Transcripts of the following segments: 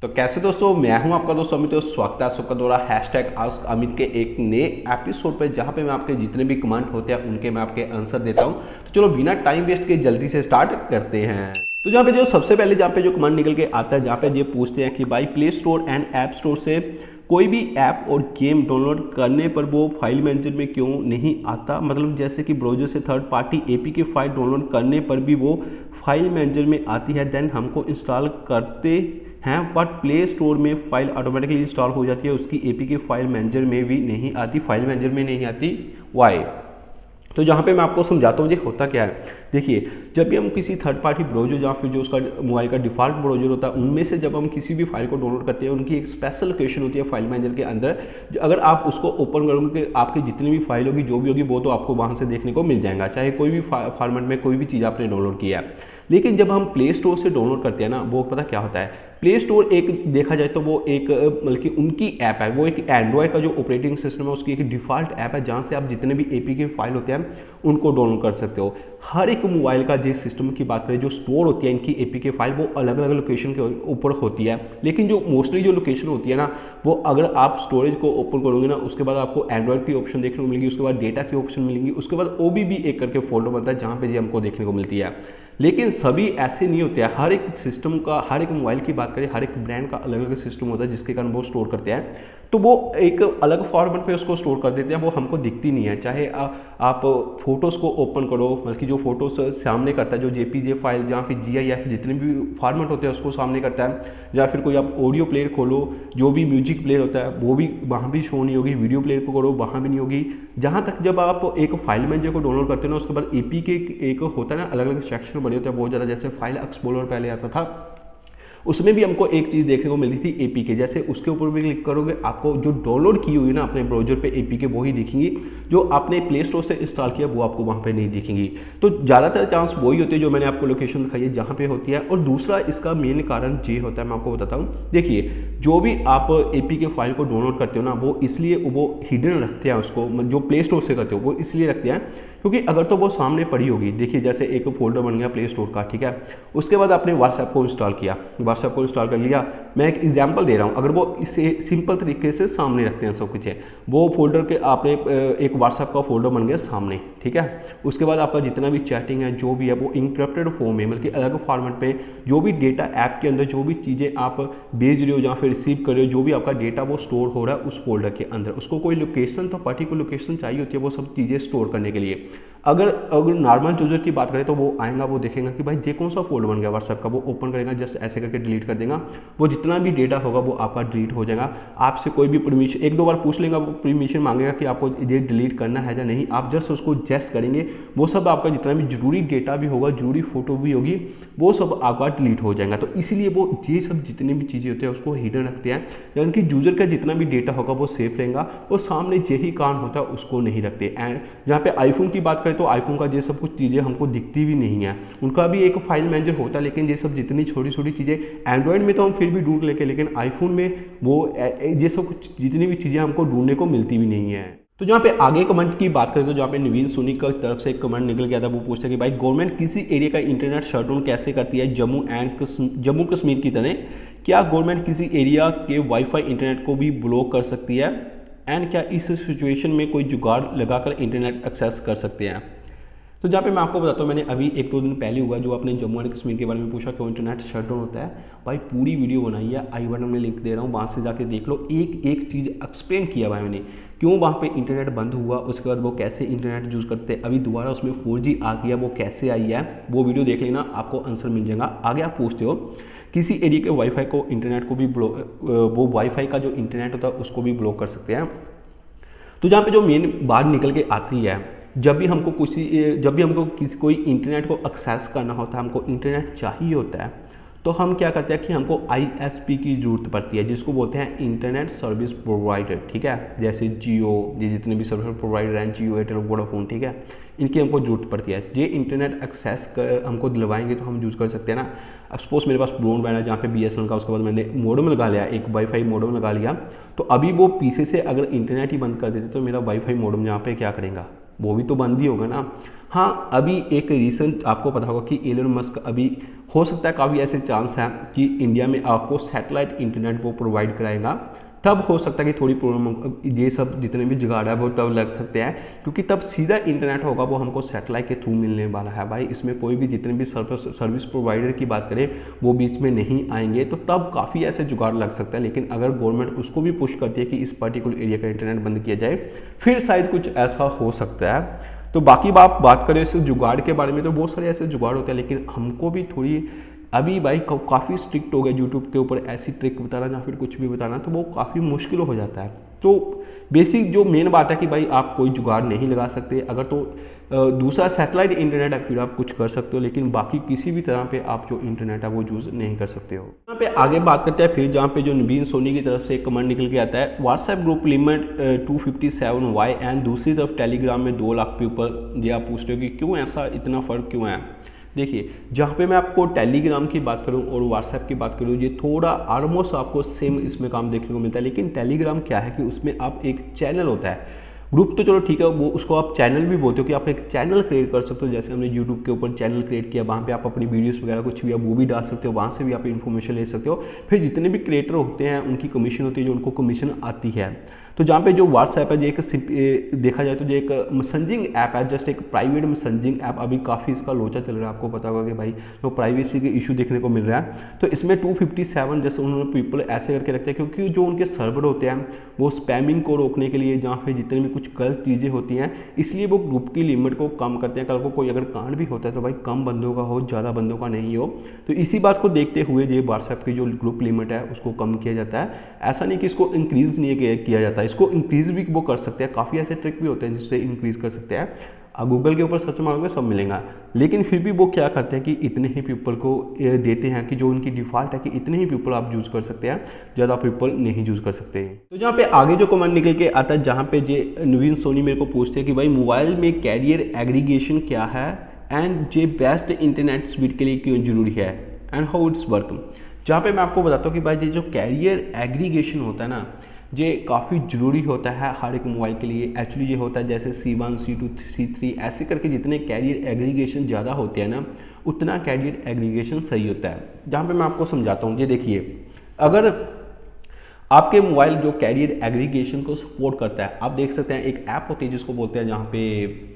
तो कैसे दोस्तों, मैं हूं आपका दोस्त अमित और स्वागत है सबका द्वारा हैशटैग आस्क अमित के एक नए एपिसोड पे, जहां पे मैं आपके जितने भी कमेंट होते हैं उनके मैं आपके आंसर देता हूं। तो चलो बिना टाइम वेस्ट के जल्दी से स्टार्ट करते हैं। तो जहाँ पे जो सबसे पहले जहाँ पे जो कमेंट निकल के आता है, जहाँ पे ये पूछते हैं कि भाई play store and app store से कोई भी ऐप और गेम डाउनलोड करने पर वो फाइल मैनेजर में क्यों नहीं आता। मतलब जैसे कि ब्राउज़र से third party APK file download करने पर भी वो फाइल मैनेजर में आती है, देन हमको इंस्टॉल करते हैं बट प्ले स्टोर में फाइल ऑटोमेटिकली इंस्टॉल हो जाती है, उसकी एपीके फाइल मैनेजर में भी नहीं आती, फाइल मैनेजर में नहीं आती, वाई। तो जहाँ पे मैं आपको समझाता हूँ ये होता क्या है। देखिए, जब भी हम किसी थर्ड पार्टी ब्राउज़र या फिर जो उसका मोबाइल का डिफ़ॉल्ट ब्राउज़र होता है उनमें से जब हम किसी भी फाइल को डाउनलोड करते हैं, उनकी एक स्पेशल लोकेशन होती है फाइल मैनेजर के अंदर। अगर आप उसको ओपन करोगे कि आपकी जितनी भी फाइल होगी, जो भी होगी, वो तो आपको वहाँ से देखने को मिल जाएगा, चाहे कोई भी फॉर्मेट में कोई भी चीज़ आपने डाउनलोड किया है। लेकिन जब हम प्ले स्टोर से डाउनलोड करते हैं ना, वो पता क्या होता है, प्ले स्टोर एक देखा जाए तो वो एक बल्कि उनकी ऐप है, वो एक एंड्रॉयड का जो ऑपरेटिंग सिस्टम है उसकी एक डिफ़ॉल्ट ऐप है, जहाँ से आप जितने भी एपीके फाइल होते हैं उनको डाउनलोड कर सकते हो। हर एक मोबाइल का जिस सिस्टम की बात करें, जो स्टोर होती है इनकी एपीके फाइल, वो अलग अलग लोकेशन के ऊपर होती है। लेकिन जो मोस्टली जो लोकेशन होती है ना, वो अगर आप स्टोरेज को ओपन करोगे ना, उसके बाद आपको एंड्रॉयड की ऑप्शन देखने को मिलेगी, उसके बाद डेटा की ऑप्शन मिलेंगी, उसके बाद ओबीबी एक करके फोल्डर बनता है जहाँ पे ये हमको देखने को मिलती है। लेकिन सभी ऐसे नहीं होते हैं। हर एक सिस्टम का, हर एक मोबाइल की बात करें, हर एक ब्रांड का अलग अलग सिस्टम होता है जिसके कारण वो स्टोर करते हैं। तो वो एक अलग फॉर्मेट पे उसको स्टोर कर देते हैं, वो हमको दिखती नहीं है। चाहे आप फोटोज़ को ओपन करो, बल्कि जो फोटोज़ सामने करता है, जो जेपीजे फाइल जहाँ पे जीआईएफ जितने भी फॉर्मेट होते हैं उसको सामने करता है, या फिर कोई आप ऑडियो प्लेयर खोलो, जो भी म्यूजिक प्लेयर होता है वो भी वहाँ भी शो नहीं होगी, वीडियो प्लेयर को करो वहाँ भी नहीं होगी। जहाँ तक जब आप एक फाइल मैनेजर को डाउनलोड करते हो ना, उसके बाद एपी के एक होता है ना, अलग अलग सेक्शन बने होते हैं बहुत ज़्यादा। जैसे फाइल एक्सप्लोरर पहले आता था, उसमें भी हमको एक चीज़ देखने को मिलती थी एपीके। जैसे उसके ऊपर भी क्लिक करोगे, आपको जो डाउनलोड की हुई ना अपने ब्राउजर पे एपीके वो ही दिखेंगी, जो आपने प्ले स्टोर से इंस्टॉल किया वो आपको वहाँ पे नहीं दिखेंगी। तो ज़्यादातर चांस वही होती है जो मैंने आपको लोकेशन दिखाई है जहाँ पे होती है। और दूसरा इसका मेन कारण ये होता है, मैं आपको बताता हूँ। देखिए, जो भी आप एपीके फाइल को डाउनलोड करते हो ना, वो इसलिए वो हिडन रखते हैं उसको, जो प्ले स्टोर से करते हो वो इसलिए रखते हैं क्योंकि अगर तो वो सामने पड़ी होगी। देखिए, जैसे एक फोल्डर बन गया प्ले स्टोर का, ठीक है, उसके बाद आपने व्हाट्सएप को इंस्टॉल किया, व्हाट्सएप को इंस्टॉल कर लिया। मैं एक एग्जांपल दे रहा हूँ, अगर वो इसे सिंपल तरीके से सामने रखते हैं सब कुछ है, वो फोल्डर के आपने एक व्हाट्सएप का फोल्डर बन गया सामने, ठीक है। उसके बाद आपका जितना भी चैटिंग है, जो भी है, वो इंक्रिप्टेड फॉर्म में, मतलब अलग फॉर्मेट पे, जो भी डेटा ऐप के अंदर जो भी चीज़ें आप भेज रहे हो या फिर रिसीव कर रहे हो, जो भी आपका डेटा वो स्टोर हो रहा है उस फोल्डर के अंदर। उसको कोई लोकेशन, तो पर्टिकुलर लोकेशन चाहिए होती है वो सब चीज़ें स्टोर करने के लिए। अगर नॉर्मल यूजर की बात करें तो वो आएगा, वो देखेगा कि भाई ये कौन सा फोल्डर बन गया व्हाट्सएप का, वो ओपन करेगा, जस्ट ऐसे करके डिलीट कर देगा, वो जितना भी डेटा होगा वो आपका डिलीट हो जाएगा। आपसे कोई भी परमिशन एक दो बार पूछ लेगा, वो परमिशन मांगेगा कि आपको ये डिलीट करना है या नहीं, आप जस्ट उसको जेस करेंगे, वो सब आपका जितना भी जरूरी डेटा भी होगा, जरूरी फोटो भी होगी, वो सब आपका डिलीट हो जाएगा। तो इसीलिए वो ये सब जितनी भी चीज़ें होती है उसको हिडन रखते हैं, यानी कि यूजर का जितना भी डेटा होगा वो सेफ रहेगा, और सामने यही काम होता है उसको नहीं रखते। एंड जहाँ पे आईफोन की बात करें तो आईफोन का ये सब कुछ चीज़ें हमको दिखती भी नहीं है, उनका भी एक फाइल मैनेजर होता है, लेकिन ये सब जितनी छोटी छोटी चीज़ें, एंड्रॉयड में तो हम फिर भी ढूंढ लेके, लेकिन आईफोन में वो ये सब कुछ जितनी भी चीज़ें हमको ढूंढने को मिलती भी नहीं है। तो जहाँ पे आगे कमेंट की बात करें तो जहाँ पे नवीन सोनी की तरफ से एक कमेंट निकल गया था, वो पूछता है कि भाई गवर्नमेंट किसी एरिया का इंटरनेट शट डाउन कैसे करती है जम्मू कश्मीर की तरह, क्या गवर्नमेंट किसी एरिया के वाईफाई इंटरनेट को भी ब्लॉक कर सकती है, एंड क्या इस सिचुएशन में कोई जुगाड़ लगाकर इंटरनेट एक्सेस कर सकते हैं। तो जहाँ पे मैं आपको बताता हूँ, मैंने अभी एक दो दिन पहले हुआ जो आपने जम्मू एंड कश्मीर के बारे में पूछा, क्यों इंटरनेट शट डाउन होता है, भाई पूरी वीडियो बनाई है, आई बटन में लिंक दे रहा हूँ, वहाँ से जाके देख लो, एक एक चीज़ एक्सप्लेन किया भाई मैंने, क्यों वहाँ पे इंटरनेट बंद हुआ, उसके बाद वो कैसे इंटरनेट यूज़ करते हैं, अभी दोबारा उसमें 4G आ गया, वो कैसे आई है, वो वीडियो देख लेना, आपको आंसर मिल जाएगा। आगे आप पूछते हो किसी एरिया के वाईफाई को इंटरनेट को भी वो वाईफाई का जो इंटरनेट होता है उसको भी ब्लॉक कर सकते हैं। तो जहाँ पे जो मेन बात निकल के आती है, जब भी हमको किसी कोई इंटरनेट को एक्सेस करना होता है, हमको इंटरनेट चाहिए होता है, तो हम क्या करते हैं कि हमको ISP की ज़रूरत पड़ती है, जिसको बोलते हैं इंटरनेट सर्विस प्रोवाइडर, ठीक है। जैसे जियो, ये जितने भी सर्विस प्रोवाइडर हैं, जियो, एयरटेल, वोडाफोन, ठीक है, इनकी हमको ज़रूरत पड़ती है। ये इंटरनेट एक्सेस हमको दिलवाएंगे तो हम यूज़ कर सकते हैं ना। अब सपोज मेरे पास ब्रॉडबैंड है जहाँ पे BSNL का, उसके बाद मैंने मॉडेम लगा लिया, एक वाईफाई मॉडेम लगा लिया, तो अभी वो पीछे से अगर इंटरनेट ही बंद कर देते तो मेरा वाईफाई मॉडेम यहाँ पे क्या करेगा, वो भी तो बंद ही होगा ना। हाँ, अभी एक रिसेंट आपको पता होगा कि एलन मस्क अभी हो सकता है काफ़ी ऐसे चांस हैं कि इंडिया में आपको सैटेलाइट इंटरनेट वो प्रोवाइड कराएगा, तब हो सकता है कि थोड़ी प्रॉब्लम ये सब जितने भी जुगाड़ है वो तब लग सकते हैं, क्योंकि तब सीधा इंटरनेट होगा वो हमको सैटेलाइट के थ्रू मिलने वाला है भाई। इसमें कोई भी जितने भी सर्विस प्रोवाइडर की बात करें वो बीच में नहीं आएंगे, तो तब काफ़ी ऐसे जुगाड़ लग सकता है। लेकिन अगर गवर्नमेंट उसको भी पुश करती है कि इस पर्टिकुलर एरिया का इंटरनेट बंद किया जाए, फिर शायद कुछ ऐसा हो सकता है। तो बाकी बात करें इस जुगाड़ के बारे में, तो बहुत सारे ऐसे जुगाड़ होते हैं, लेकिन हमको भी थोड़ी अभी भाई काफ़ी स्ट्रिक्ट हो गया यूट्यूब के ऊपर ऐसी ट्रिक बताना या फिर कुछ भी बताना, तो वो काफ़ी मुश्किल हो जाता है। तो बेसिक जो मेन बात है कि भाई आप कोई जुगाड़ नहीं लगा सकते, अगर तो दूसरा सैटेलाइट इंटरनेट है फिर आप कुछ कर सकते हो, लेकिन बाकी किसी भी तरह पे आप जो इंटरनेट है वो यूज़ नहीं कर सकते हो। यहाँ पे आगे बात करते हैं फिर, जहाँ पे जो नवीन सोनी की तरफ से एक कमेंट निकल के आता है, WhatsApp group limit 257 why, and दूसरी तरफ टेलीग्राम में 2 लाख पीपल। ये आप पूछते हो कि क्यों ऐसा, इतना फ़र्क क्यों है। देखिए, जहाँ पे मैं आपको टेलीग्राम की बात करूँ और व्हाट्सएप की बात करूँ, ये थोड़ा ऑलमोस्ट आपको सेम इसमें काम देखने को मिलता है। लेकिन टेलीग्राम क्या है कि उसमें आप एक चैनल होता है, ग्रुप तो चलो ठीक है, वो उसको आप चैनल भी बोलते हो कि आप एक चैनल क्रिएट कर सकते हो। जैसे हमने यूट्यूब के ऊपर चैनल क्रिएट किया, वहाँ पे आप अपनी वीडियोस वगैरह कुछ भी आप वो भी डाल सकते हो, वहाँ से भी आप इन्फॉर्मेशन ले सकते हो। फिर जितने भी क्रिएटर होते हैं उनकी कमीशन होती है, जो उनको कमीशन आती है। तो जहाँ पे जो व्हाट्सएप है, जो एक देखा जाए तो जो एक मैसेजिंग ऐप है, जस्ट एक प्राइवेट मैसेजिंग ऐप, अभी काफ़ी इसका लोचा चल रहा है। आपको पता होगा कि भाई जो प्राइवेसी के इशू देखने को मिल रहा है, तो इसमें 257 जैसे उन्होंने पीपल ऐसे करके रखते हैं, क्योंकि जो उनके सर्वर होते हैं वो स्पैमिंग को रोकने के लिए, जहाँ पे जितने भी कुछ गलत चीज़ें होती हैं, इसलिए वो ग्रुप की लिमिट को कम करते हैं। कल को कोई अगर कांड भी होता है तो भाई कम बंदों का हो, ज़्यादा बंदों का नहीं हो। तो इसी बात को देखते हुए ये व्हाट्सएप की जो ग्रुप लिमिट है उसको कम किया जाता है। ऐसा नहीं कि इसको इंक्रीज़ नहीं किया जाता, इसको इंक्रीज़ भी वो कर सकते हैं। काफ़ी ऐसे ट्रिक भी होते हैं जिससे इंक्रीज़ कर सकते हैं। गूगल के ऊपर सर्च मारोगे सब मिलेगा, लेकिन फिर भी वो क्या करते हैं कि इतने ही पीपल को देते हैं कि जो उनकी डिफ़ॉल्ट है कि इतने ही पीपल आप यूज़ कर सकते हैं, ज़्यादा पीपल नहीं यूज़ कर सकते हैं। तो जहाँ पे आगे जो कमेंट निकल के आता है, जहाँ पे जे नवीन सोनी मेरे को पूछते हैं कि भाई मोबाइल में कैरियर एग्रीगेशन क्या है and J best internet speed के लिए क्यों जरूरी है एंड हाउ इट्स वर्क। जहाँ पे मैं आपको बताता हूँ कि भाई ये जो कैरियर एग्रीगेशन होता है ना, ये काफ़ी ज़रूरी होता है हर एक मोबाइल के लिए। एक्चुअली ये होता है जैसे C1, C2, C3 ऐसे करके जितने कैरियर एग्रीगेशन ज़्यादा होते हैं ना, उतना कैरियर एग्रीगेशन सही होता है। जहाँ पे मैं आपको समझाता हूँ, ये देखिए, अगर आपके मोबाइल जो कैरियर एग्रीगेशन को सपोर्ट करता है, आप देख सकते हैं एक ऐप होती है जिसको बोलते हैं, जहाँ पे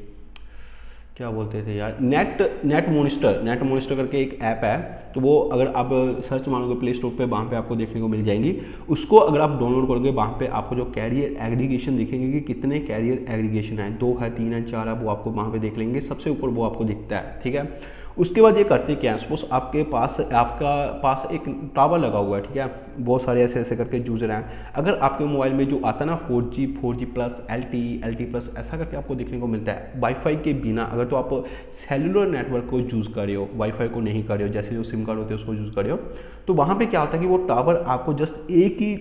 क्या बोलते थे यार, नेट मॉनिस्टर करके एक ऐप है। तो वो अगर आप सर्च मारोगे प्ले स्टोर पे, वहाँ पे आपको देखने को मिल जाएंगी। उसको अगर आप डाउनलोड करोगे, वहाँ पे आपको जो कैरियर एग्रीगेशन दिखेंगे कि कितने कैरियर एग्रीगेशन है, 2 है, 3 है, 4 है, वो आपको वहाँ पे देख लेंगे। सबसे ऊपर वो आपको दिखता है, ठीक है। उसके बाद ये करते क्या है, सपोज आपका पास एक टावर लगा हुआ है, ठीक है, बहुत सारे ऐसे करके यूजर हैं। अगर आपके मोबाइल में जो आता है ना 4G प्लस, LTE प्लस ऐसा करके आपको देखने को मिलता है वाईफाई के बिना, अगर तो आप सेलुलर नेटवर्क को यूज़ कर रहे हो, वाईफाई को नहीं कर रहे हो, जैसे जो सिम कार्ड होते हैं उसको यूज़ कर रहे हो, तो वहाँ पे क्या होता है कि वो टावर आपको जस्ट एक ही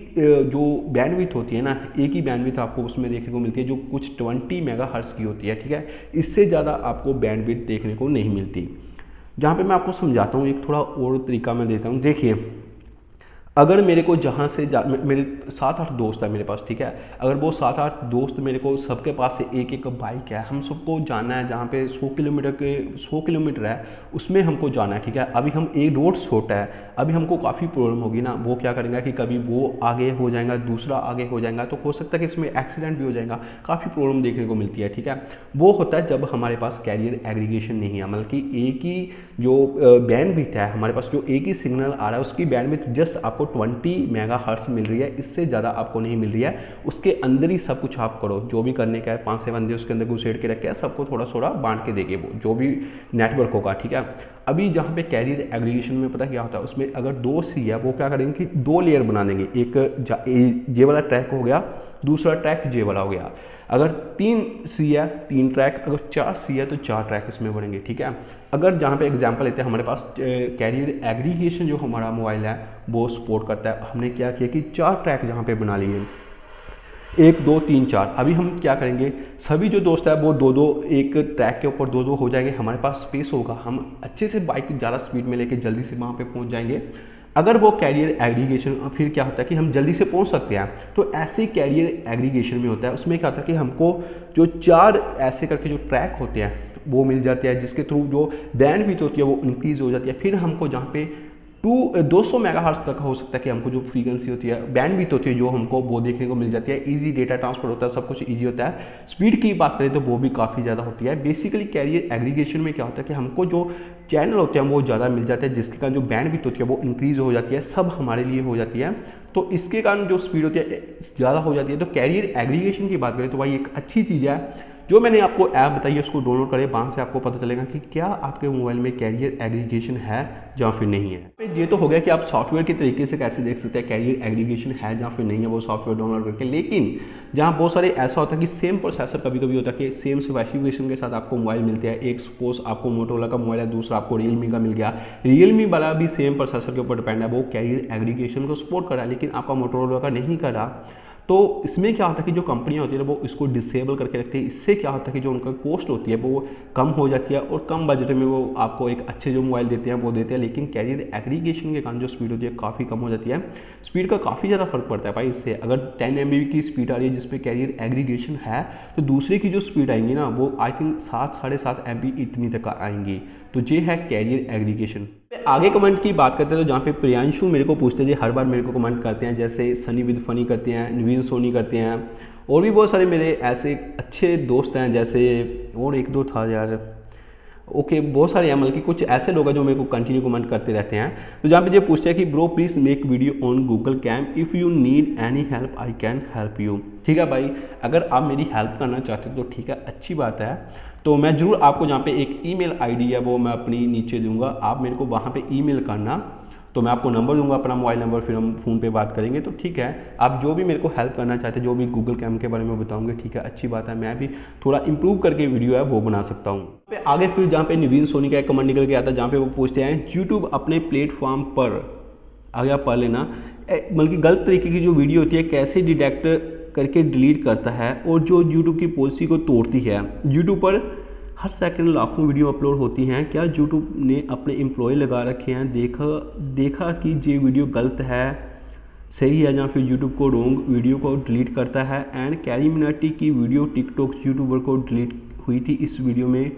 जो बैंडविड्थ होती है ना, एक ही बैंडविड्थ आपको उसमें देखने को मिलती है, जो कुछ 20 मेगाहर्ट्ज़ की होती है, ठीक है। इससे ज़्यादा आपको बैंडविड्थ देखने को नहीं मिलती। जहाँ पे मैं आपको समझाता हूँ, एक थोड़ा और तरीका मैं देता हूँ। देखिए, अगर मेरे को जहाँ से मेरे 7-8 दोस्त है मेरे पास, ठीक है, अगर वो 7-8 दोस्त मेरे को सबके पास से एक बाइक है, हम सबको जाना है जहाँ पे 100 किलोमीटर है, उसमें हमको जाना है, ठीक है। अभी हम एक रोड छोटा है, अभी हमको काफ़ी प्रॉब्लम होगी ना, वो क्या करेंगे कि कभी वो आगे हो जाएगा, दूसरा आगे हो जाएगा, तो हो सकता है कि इसमें एक्सीडेंट भी हो जाएगा, काफ़ी प्रॉब्लम देखने को मिलती है, ठीक है। वो होता है जब हमारे पास कैरियर एग्रीगेशन नहीं है, मतलब कि एक ही जो बैंडविड्थ है हमारे पास, जो एक ही सिग्नल आ रहा है, उसकी बैंडविड्थ जस्ट आपको 20 मेगाहर्ट्ज़ मिल रही है, इससे ज़्यादा आपको नहीं मिल रही है। उसके अंदर ही सब कुछ आप करो, जो भी करने का है, 5-6 बंदे उसके अंदर घुसेड़ के रखे हैं, सबको थोड़ा थोड़ा बांट के देंगे वो जो भी नेटवर्क होगा, ठीक है। अभी जहाँ पे कैरियर एग्रीगेशन में पता क्या होता है, उसमें अगर 2 सी है, वो क्या करेंगे कि 2 लेयर बना देंगे, एक जे वाला ट्रैक हो गया, दूसरा ट्रैक जे वाला हो गया। अगर 3 सी है 3 ट्रैक, अगर 4 सी है तो 4 ट्रैक इसमें बनेंगे, ठीक है। अगर जहाँ पे एग्जांपल लेते हैं, हमारे पास कैरियर एग्रीगेशन जो हमारा मोबाइल है वो सपोर्ट करता है, हमने क्या किया कि 4 ट्रैक जहाँ पे बना लिए, 1 2 3 4। अभी हम क्या करेंगे, सभी जो दोस्त है वो 2-2 एक ट्रैक के ऊपर 2-2 हो जाएंगे, हमारे पास स्पेस होगा, हम अच्छे से बाइक ज़्यादा स्पीड में लेके जल्दी से वहाँ पे पहुँच जाएंगे। अगर वो कैरियर एग्रीगेशन फिर क्या होता है कि हम जल्दी से पहुंच सकते हैं। तो ऐसे कैरियर एग्रीगेशन में होता है, उसमें क्या होता है कि हमको जो 4 ऐसे करके जो ट्रैक होते हैं वो मिल जाते हैं, जिसके थ्रू जो बैंडविड्थ होती है वो इंक्रीज हो जाती है। फिर हमको जहाँ पे 200 मेगाहर्ट्ज़ तक हो सकता है कि हमको जो फ्रीक्वेंसी होती है, बैंडविड्थ होती है, जो हमको वो देखने को मिल जाती है। इजी डेटा ट्रांसफर होता है, सब कुछ इजी होता है। स्पीड की बात करें तो वो भी काफ़ी ज़्यादा होती है। बेसिकली कैरियर एग्रीगेशन में क्या होता है कि हमको जो चैनल होते हैं वो ज़्यादा मिल जाते हैं, जिसके कारण जो बैंडविड्थ होती है वो इंक्रीज हो जाती है, सब हमारे लिए हो जाती है। तो इसके कारण जो स्पीड होती है ज़्यादा हो जाती है। तो कैरियर एग्रीगेशन की बात करें तो भाई एक अच्छी चीज़ है। जो मैंने आपको ऐप बताई है उसको डाउनलोड करें, वहाँ से आपको पता चलेगा कि क्या आपके मोबाइल में कैरियर एग्रीगेशन है या फिर नहीं है। ये तो हो गया कि आप सॉफ्टवेयर के तरीके से कैसे देख सकते हैं कैरियर एग्रीगेशन है या फिर नहीं है, वो सॉफ्टवेयर डाउनलोड करके। लेकिन जहाँ बहुत सारे ऐसा होता है कि सेम प्रोसेसर कभी कभी होता है कि सेम स्पेसिफिकेशन के साथ आपको मोबाइल मिलते हैं। एक सपोज आपको मोटोरोला का मोबाइल है, दूसरा आपको रियलमी का मिल गया। रियलमी वाला भी सेम प्रोसेसर के ऊपर डिपेंड है, वो कैरियर एग्रीगेशन को सपोर्ट कर रहा है, लेकिन आपका मोटोरोला का नहीं कर रहा। तो इसमें क्या होता है कि जो कंपनियां होती है वो इसको डिसेबल करके रखती है। इससे क्या होता है कि जो उनका कॉस्ट होती है वो कम हो जाती है और कम बजट में वो आपको एक अच्छे जो मोबाइल देते हैं वो देते हैं। लेकिन कैरियर एग्रीगेशन के कारण जो स्पीड होती है काफ़ी कम हो जाती है। स्पीड का काफ़ी ज़्यादा फर्क पड़ता है भाई इससे। अगर 10 MB की स्पीड आ रही है जिसपे कैरियर एग्रीगेशन है, तो दूसरे की जो स्पीड आएंगी ना वो आई थिंक 7-7.5 MB इतनी तक आएंगी। तो ये है कैरियर एग्रीगेशन। आगे कमेंट की बात करते हैं तो जहाँ पे प्रियांशु मेरे को पूछते हैं, हर बार मेरे को कमेंट करते हैं, जैसे सनी विद फनी करते हैं, नवीन सोनी करते हैं, और भी बहुत सारे मेरे ऐसे अच्छे दोस्त हैं, जैसे और एक दो था यार, ओके बहुत सारे हैं, मतलब कि कुछ ऐसे लोग हैं जो मेरे को कंटिन्यू कमेंट करते रहते हैं। तो जहाँ पे ये पूछते हैं कि bro please make video on Google cam, if you need any help I can help you. ठीक है भाई, अगर आप मेरी हेल्प करना चाहते हो तो ठीक है, अच्छी बात है। तो मैं जरूर आपको जहाँ पे एक ईमेल आईडी है वो मैं अपनी नीचे दूंगा, आप मेरे को वहाँ पे ईमेल करना। तो मैं आपको नंबर दूंगा, अपना मोबाइल नंबर, फिर हम फ़ोन पे बात करेंगे। तो ठीक है, आप जो भी मेरे को हेल्प करना चाहते हैं, जो भी गूगल कैम के बारे में बताऊंगे, ठीक है, अच्छी बात है। मैं भी थोड़ा इंप्रूव करके वीडियो है वो बना सकता हूँ। आगे फिर जहाँ पे नवीन सोनी का एक कमेंट निकल के आता है, जहाँ पे वो पूछते हैं यूट्यूब अपने प्लेटफॉर्म पर, आगे आप पढ़ लेना, बल्कि गलत तरीके की जो वीडियो होती है कैसे डिटेक्ट करके डिलीट करता है और जो यूट्यूब की पॉलिसी को तोड़ती है। यूट्यूब पर हर सेकंड लाखों वीडियो अपलोड होती हैं, क्या यूट्यूब ने अपने एम्प्लॉय लगा रखे हैं, देखा कि ये वीडियो गलत है, सही है, या फिर यूट्यूब को रॉन्ग वीडियो को डिलीट करता है। एंड कैरी मिनाटी की वीडियो टिकटॉक यूट्यूबर को डिलीट हुई थी, इस वीडियो में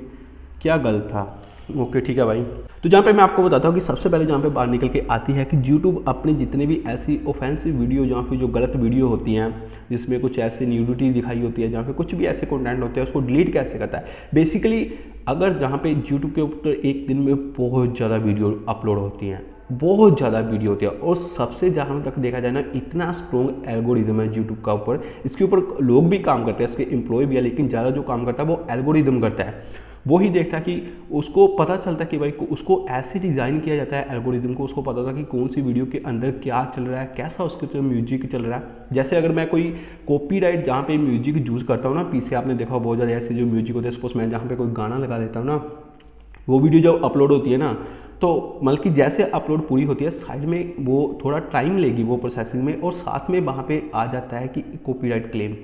क्या गलत था। ओके ठीक है भाई। तो जहाँ पे मैं आपको बताता हूँ कि सबसे पहले जहाँ पे बाहर निकल के आती है कि यूट्यूब अपने जितने भी ऐसी ऑफेंसिव वीडियो, जहाँ पे जो गलत वीडियो होती हैं, जिसमें कुछ ऐसे न्यूडिटी दिखाई होती है, जहाँ पे कुछ भी ऐसे कंटेंट होते हैं, उसको डिलीट कैसे करता है। बेसिकली अगर जहाँ पे यूट्यूब के ऊपर एक दिन में बहुत ज़्यादा वीडियो अपलोड होती हैं, बहुत ज़्यादा वीडियो होती है, और सबसे जहाँ तक देखा जाए ना, इतना स्ट्रॉन्ग एल्गोरिदम है यूट्यूब का ऊपर। इसके ऊपर लोग भी काम करते हैं, इसके एम्प्लॉय भी है, लेकिन ज़्यादा जो काम करता है वो एल्गोरिदम करता है। वो ही देखता है कि उसको पता चलता है कि भाई उसको ऐसे डिज़ाइन किया जाता है एल्गोरिदम को, उसको पता था कि कौन सी वीडियो के अंदर क्या चल रहा है, कैसा उसके तो म्यूजिक चल रहा है। जैसे अगर मैं कोई कॉपीराइट जहाँ पे म्यूजिक यूज़ करता हूँ ना, पीछे आपने देखा हो बहुत ज़्यादा ऐसे जो म्यूजिक होते हैं, सपोज मैं जहाँ पे कोई गाना लगा देता हूँ ना, वो वीडियो जब अपलोड होती है ना, तो मतलब कि जैसे अपलोड पूरी होती है, साइड में वो थोड़ा टाइम लेगी वो प्रोसेसिंग में, और साथ में वहाँ पे आ जाता है कि कॉपीराइट क्लेम।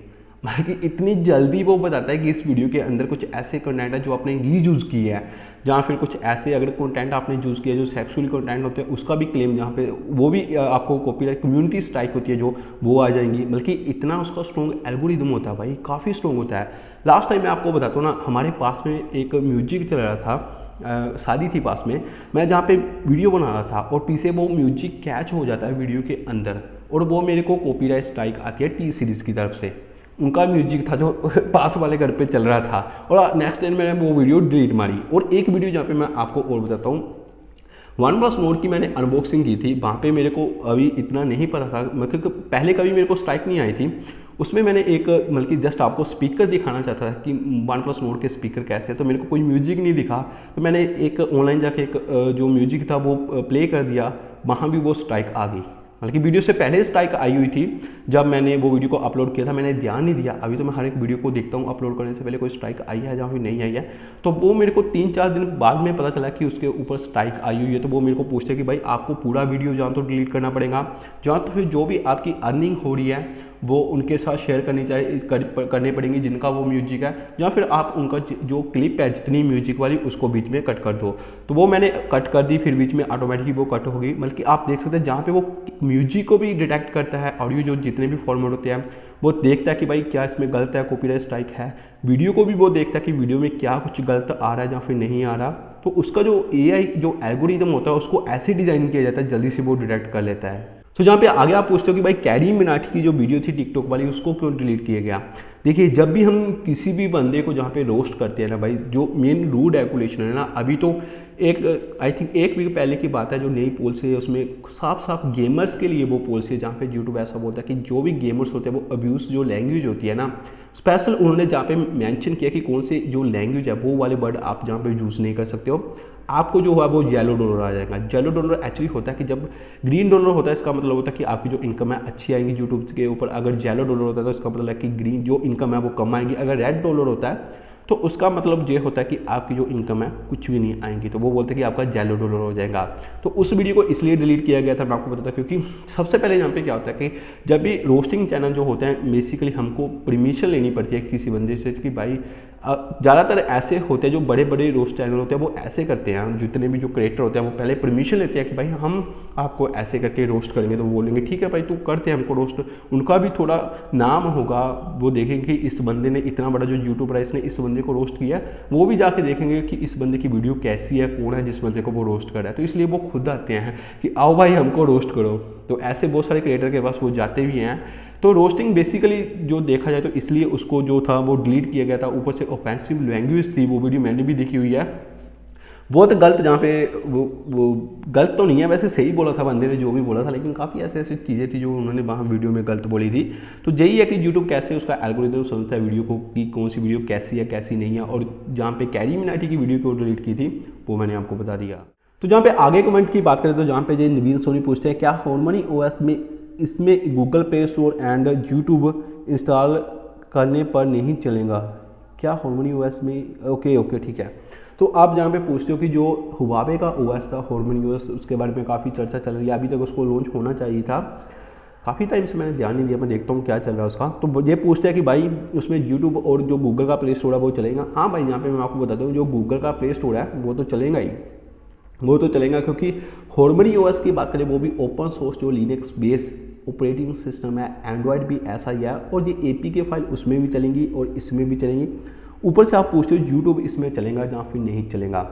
मतलब कि इतनी जल्दी वो बताता है कि इस वीडियो के अंदर कुछ ऐसे कंटेंट है जो आपने रीयूज़ किया है, जहाँ फिर कुछ ऐसे अगर कंटेंट आपने यूज़ किया जो सेक्सुअल कंटेंट होते हैं उसका भी क्लेम, जहाँ पे वो भी आपको कॉपीराइट कम्युनिटी स्ट्राइक होती है जो वो आ जाएंगी। बल्कि इतना उसका स्ट्रॉन्ग एल्गोरिदम होता है भाई, काफ़ी स्ट्रॉन्ग होता है। लास्ट टाइम मैं आपको बताता हूँ ना, हमारे पास में एक म्यूजिक चल रहा था, शादी थी पास में, मैं जहाँ पे वीडियो बना रहा था और पीछे वो म्यूजिक कैच हो जाता है वीडियो के अंदर, और वो मेरे को कॉपीराइट स्ट्राइक आती है टी सीरीज़ की तरफ से। उनका म्यूजिक था जो पास वाले घर पे चल रहा था, और नेक्स्ट डे मैंने वो वीडियो डिलीट मारी। और एक वीडियो जहाँ पे मैं आपको और बताता हूँ, OnePlus Nord की मैंने अनबॉक्सिंग की थी, वहाँ पे मेरे को अभी इतना नहीं पता था, मतलब पहले कभी मेरे को स्ट्राइक नहीं आई थी। उसमें मैंने एक मतलब कि जस्ट आपको स्पीकर दिखाना चाहता था कि OnePlus Nord के स्पीकर कैसे हैं, तो मेरे को कोई म्यूजिक नहीं दिखा, तो मैंने एक ऑनलाइन जाके एक जो म्यूजिक था वो प्ले कर दिया, वहाँ भी वो स्ट्राइक आ गई। बल्कि वीडियो से पहले स्ट्राइक आई हुई थी, जब मैंने वो वीडियो को अपलोड किया था मैंने ध्यान नहीं दिया। अभी तो मैं हर एक वीडियो को देखता हूँ अपलोड करने से पहले कोई स्ट्राइक आई है जहाँ भी नहीं आई है, तो वो मेरे को 3-4 दिन बाद में पता चला कि उसके ऊपर स्ट्राइक आई हुई है। तो वो मेरे को पूछते कि भाई आपको पूरा वीडियो जहाँ तो डिलीट करना पड़ेगा, जहाँ तो फिर जो भी आपकी अर्निंग हो रही है वो उनके साथ शेयर करनी पड़ेंगी जिनका वो म्यूजिक है, या फिर आप उनका जो क्लिप है जितनी म्यूजिक वाली उसको बीच में कट कर दो। तो वो मैंने कट कर दी, फिर बीच में ऑटोमेटिकली वो कट होगी। बल्कि आप देख सकते हैं जहाँ पे वो म्यूजिक को भी डिटेक्ट करता है, ऑडियो जो जितने भी फॉर्मेट होते हैं वो देखता है कि भाई क्या इसमें गलत है, कॉपीराइट स्ट्राइक है। वीडियो को भी वो देखता है कि वीडियो में क्या कुछ गलत आ रहा है या फिर नहीं आ रहा। तो उसका जो AI जो एल्गोरिदम होता है उसको ऐसे डिज़ाइन किया जाता है, जल्दी से वो डिटेक्ट कर लेता है। तो जहाँ पे आगे आप पूछते हो कि भाई कैरी मिनाटी की जो वीडियो थी टिकटॉक वाली उसको क्यों डिलीट किया गया। देखिए, जब भी हम किसी भी बंदे को जहाँ पे रोस्ट करते हैं ना भाई, जो मेन रूल रेगुलेशन है ना, अभी तो एक आई थिंक एक वीक पहले की बात है, जो नई पॉलिसी है उसमें साफ साफ गेमर्स के लिए वो पॉलिसी है, जहाँ पे यूट्यूब ऐसा बोलता है कि जो भी गेमर्स होते हैं वो अब्यूज़ जो लैंग्वेज होती है ना, स्पेशल उन्होंने जहाँ पे मेंशन किया कि कौन से जो लैंग्वेज है वो वाले वर्ड आप जहाँ पे यूज़ नहीं कर सकते हो। आपको जो है वो येलो डॉलर आ जाएगा। येलो डॉलर एक्चुअली होता है कि जब ग्रीन डॉलर होता है इसका मतलब होता है कि आपकी जो इनकम है अच्छी आएंगी यूट्यूब के ऊपर। अगर येलो डॉलर होता है तो इसका मतलब है कि ग्रीन जो इनकम है वो कम आएंगी। अगर रेड डॉलर होता है तो उसका मतलब ये होता है कि आपकी जो इनकम है कुछ भी नहीं आएंगी। तो वो बोलते हैं कि आपका येलो डॉलर हो जाएगा। तो उस वीडियो को इसलिए डिलीट किया गया था, मैं आपको बताता हूँ, क्योंकि सबसे पहले यहाँ पे क्या होता है कि जब भी रोस्टिंग चैनल जो होते हैं बेसिकली हमको परमिशन लेनी पड़ती है किसी बंदे से कि भाई ज़्यादातर ऐसे होते हैं जो बड़े बड़े रोस्ट चैनल होते हैं वो ऐसे करते हैं, जितने भी जो क्रिएटर होते हैं वो पहले परमिशन लेते हैं कि भाई हम आपको ऐसे करके रोस्ट करेंगे। तो वो बोलेंगे ठीक है भाई तू करते हैं हमको रोस्ट। उनका भी थोड़ा नाम होगा, वो देखेंगे कि इस बंदे ने इतना बड़ा जो यूट्यूबर है इसने इस बंदे को रोस्ट किया, वो भी जाके देखेंगे कि इस बंदे की वीडियो कैसी है, कौन है जिस बंदे को वो रोस्ट कर रहा है। तो इसलिए वो खुद आते हैं कि आओ भाई हमको रोस्ट करो। तो ऐसे बहुत सारे क्रिएटर के पास वो जाते भी हैं। तो रोस्टिंग बेसिकली जो देखा जाए तो इसलिए उसको जो था वो डिलीट किया गया था। ऊपर से ऑफेंसिव लैंग्वेज थी, वो वीडियो मैंने भी देखी हुई है, बहुत गलत। जहाँ पे वो गलत तो नहीं है, वैसे सही बोला था बंदे ने जो भी बोला था, लेकिन काफ़ी ऐसे ऐसी चीज़ें थी जो उन्होंने वहाँ वीडियो में गलत बोली थी। तो यही है कि यूट्यूब कैसे उसका एल्गोरिथम समझता है वीडियो को कि कौन सी वीडियो कैसी है कैसी नहीं है। और जहाँ पे कैरी मिनाटी की वीडियो को डिलीट की थी वो मैंने आपको बता दिया। तो जहाँ पे आगे कमेंट की बात करें तो जहाँ पे नवीन सोनी पूछते हैं क्या हार्मनी OS में इसमें Google play store and YouTube install करने पर नहीं चलेगा क्या हार्मनी OS में। ओके ठीक है। तो आप जहाँ पे पूछते हो कि जो हुवावे का OS था हार्मनी OS, उसके बारे में काफ़ी चर्चा चल रही है। अभी तक उसको लॉन्च होना चाहिए था, काफ़ी टाइम से मैंने ध्यान नहीं दिया, मैं देखता हूँ क्या चल रहा है उसका। तो ये पूछते हैं कि भाई उसमें यूट्यूब और जो गूगल का प्ले स्टोर है वो चलेगा। हाँ भाई, यहाँ पे मैं आपको बताता हूँ जो गूगल का प्ले स्टोर है वो तो चलेगा ही, वो तो चलेगा, क्योंकि हार्मनी OS की बात करें वो भी ओपन सोर्स जो लिनक्स बेस्ड ऑपरेटिंग सिस्टम है, एंड्रॉयड भी ऐसा ही है। और ये APK फाइल उसमें भी चलेंगी और इसमें भी चलेंगी। ऊपर से आप पूछते हो यूट्यूब इसमें चलेगा या फिर नहीं चलेगा,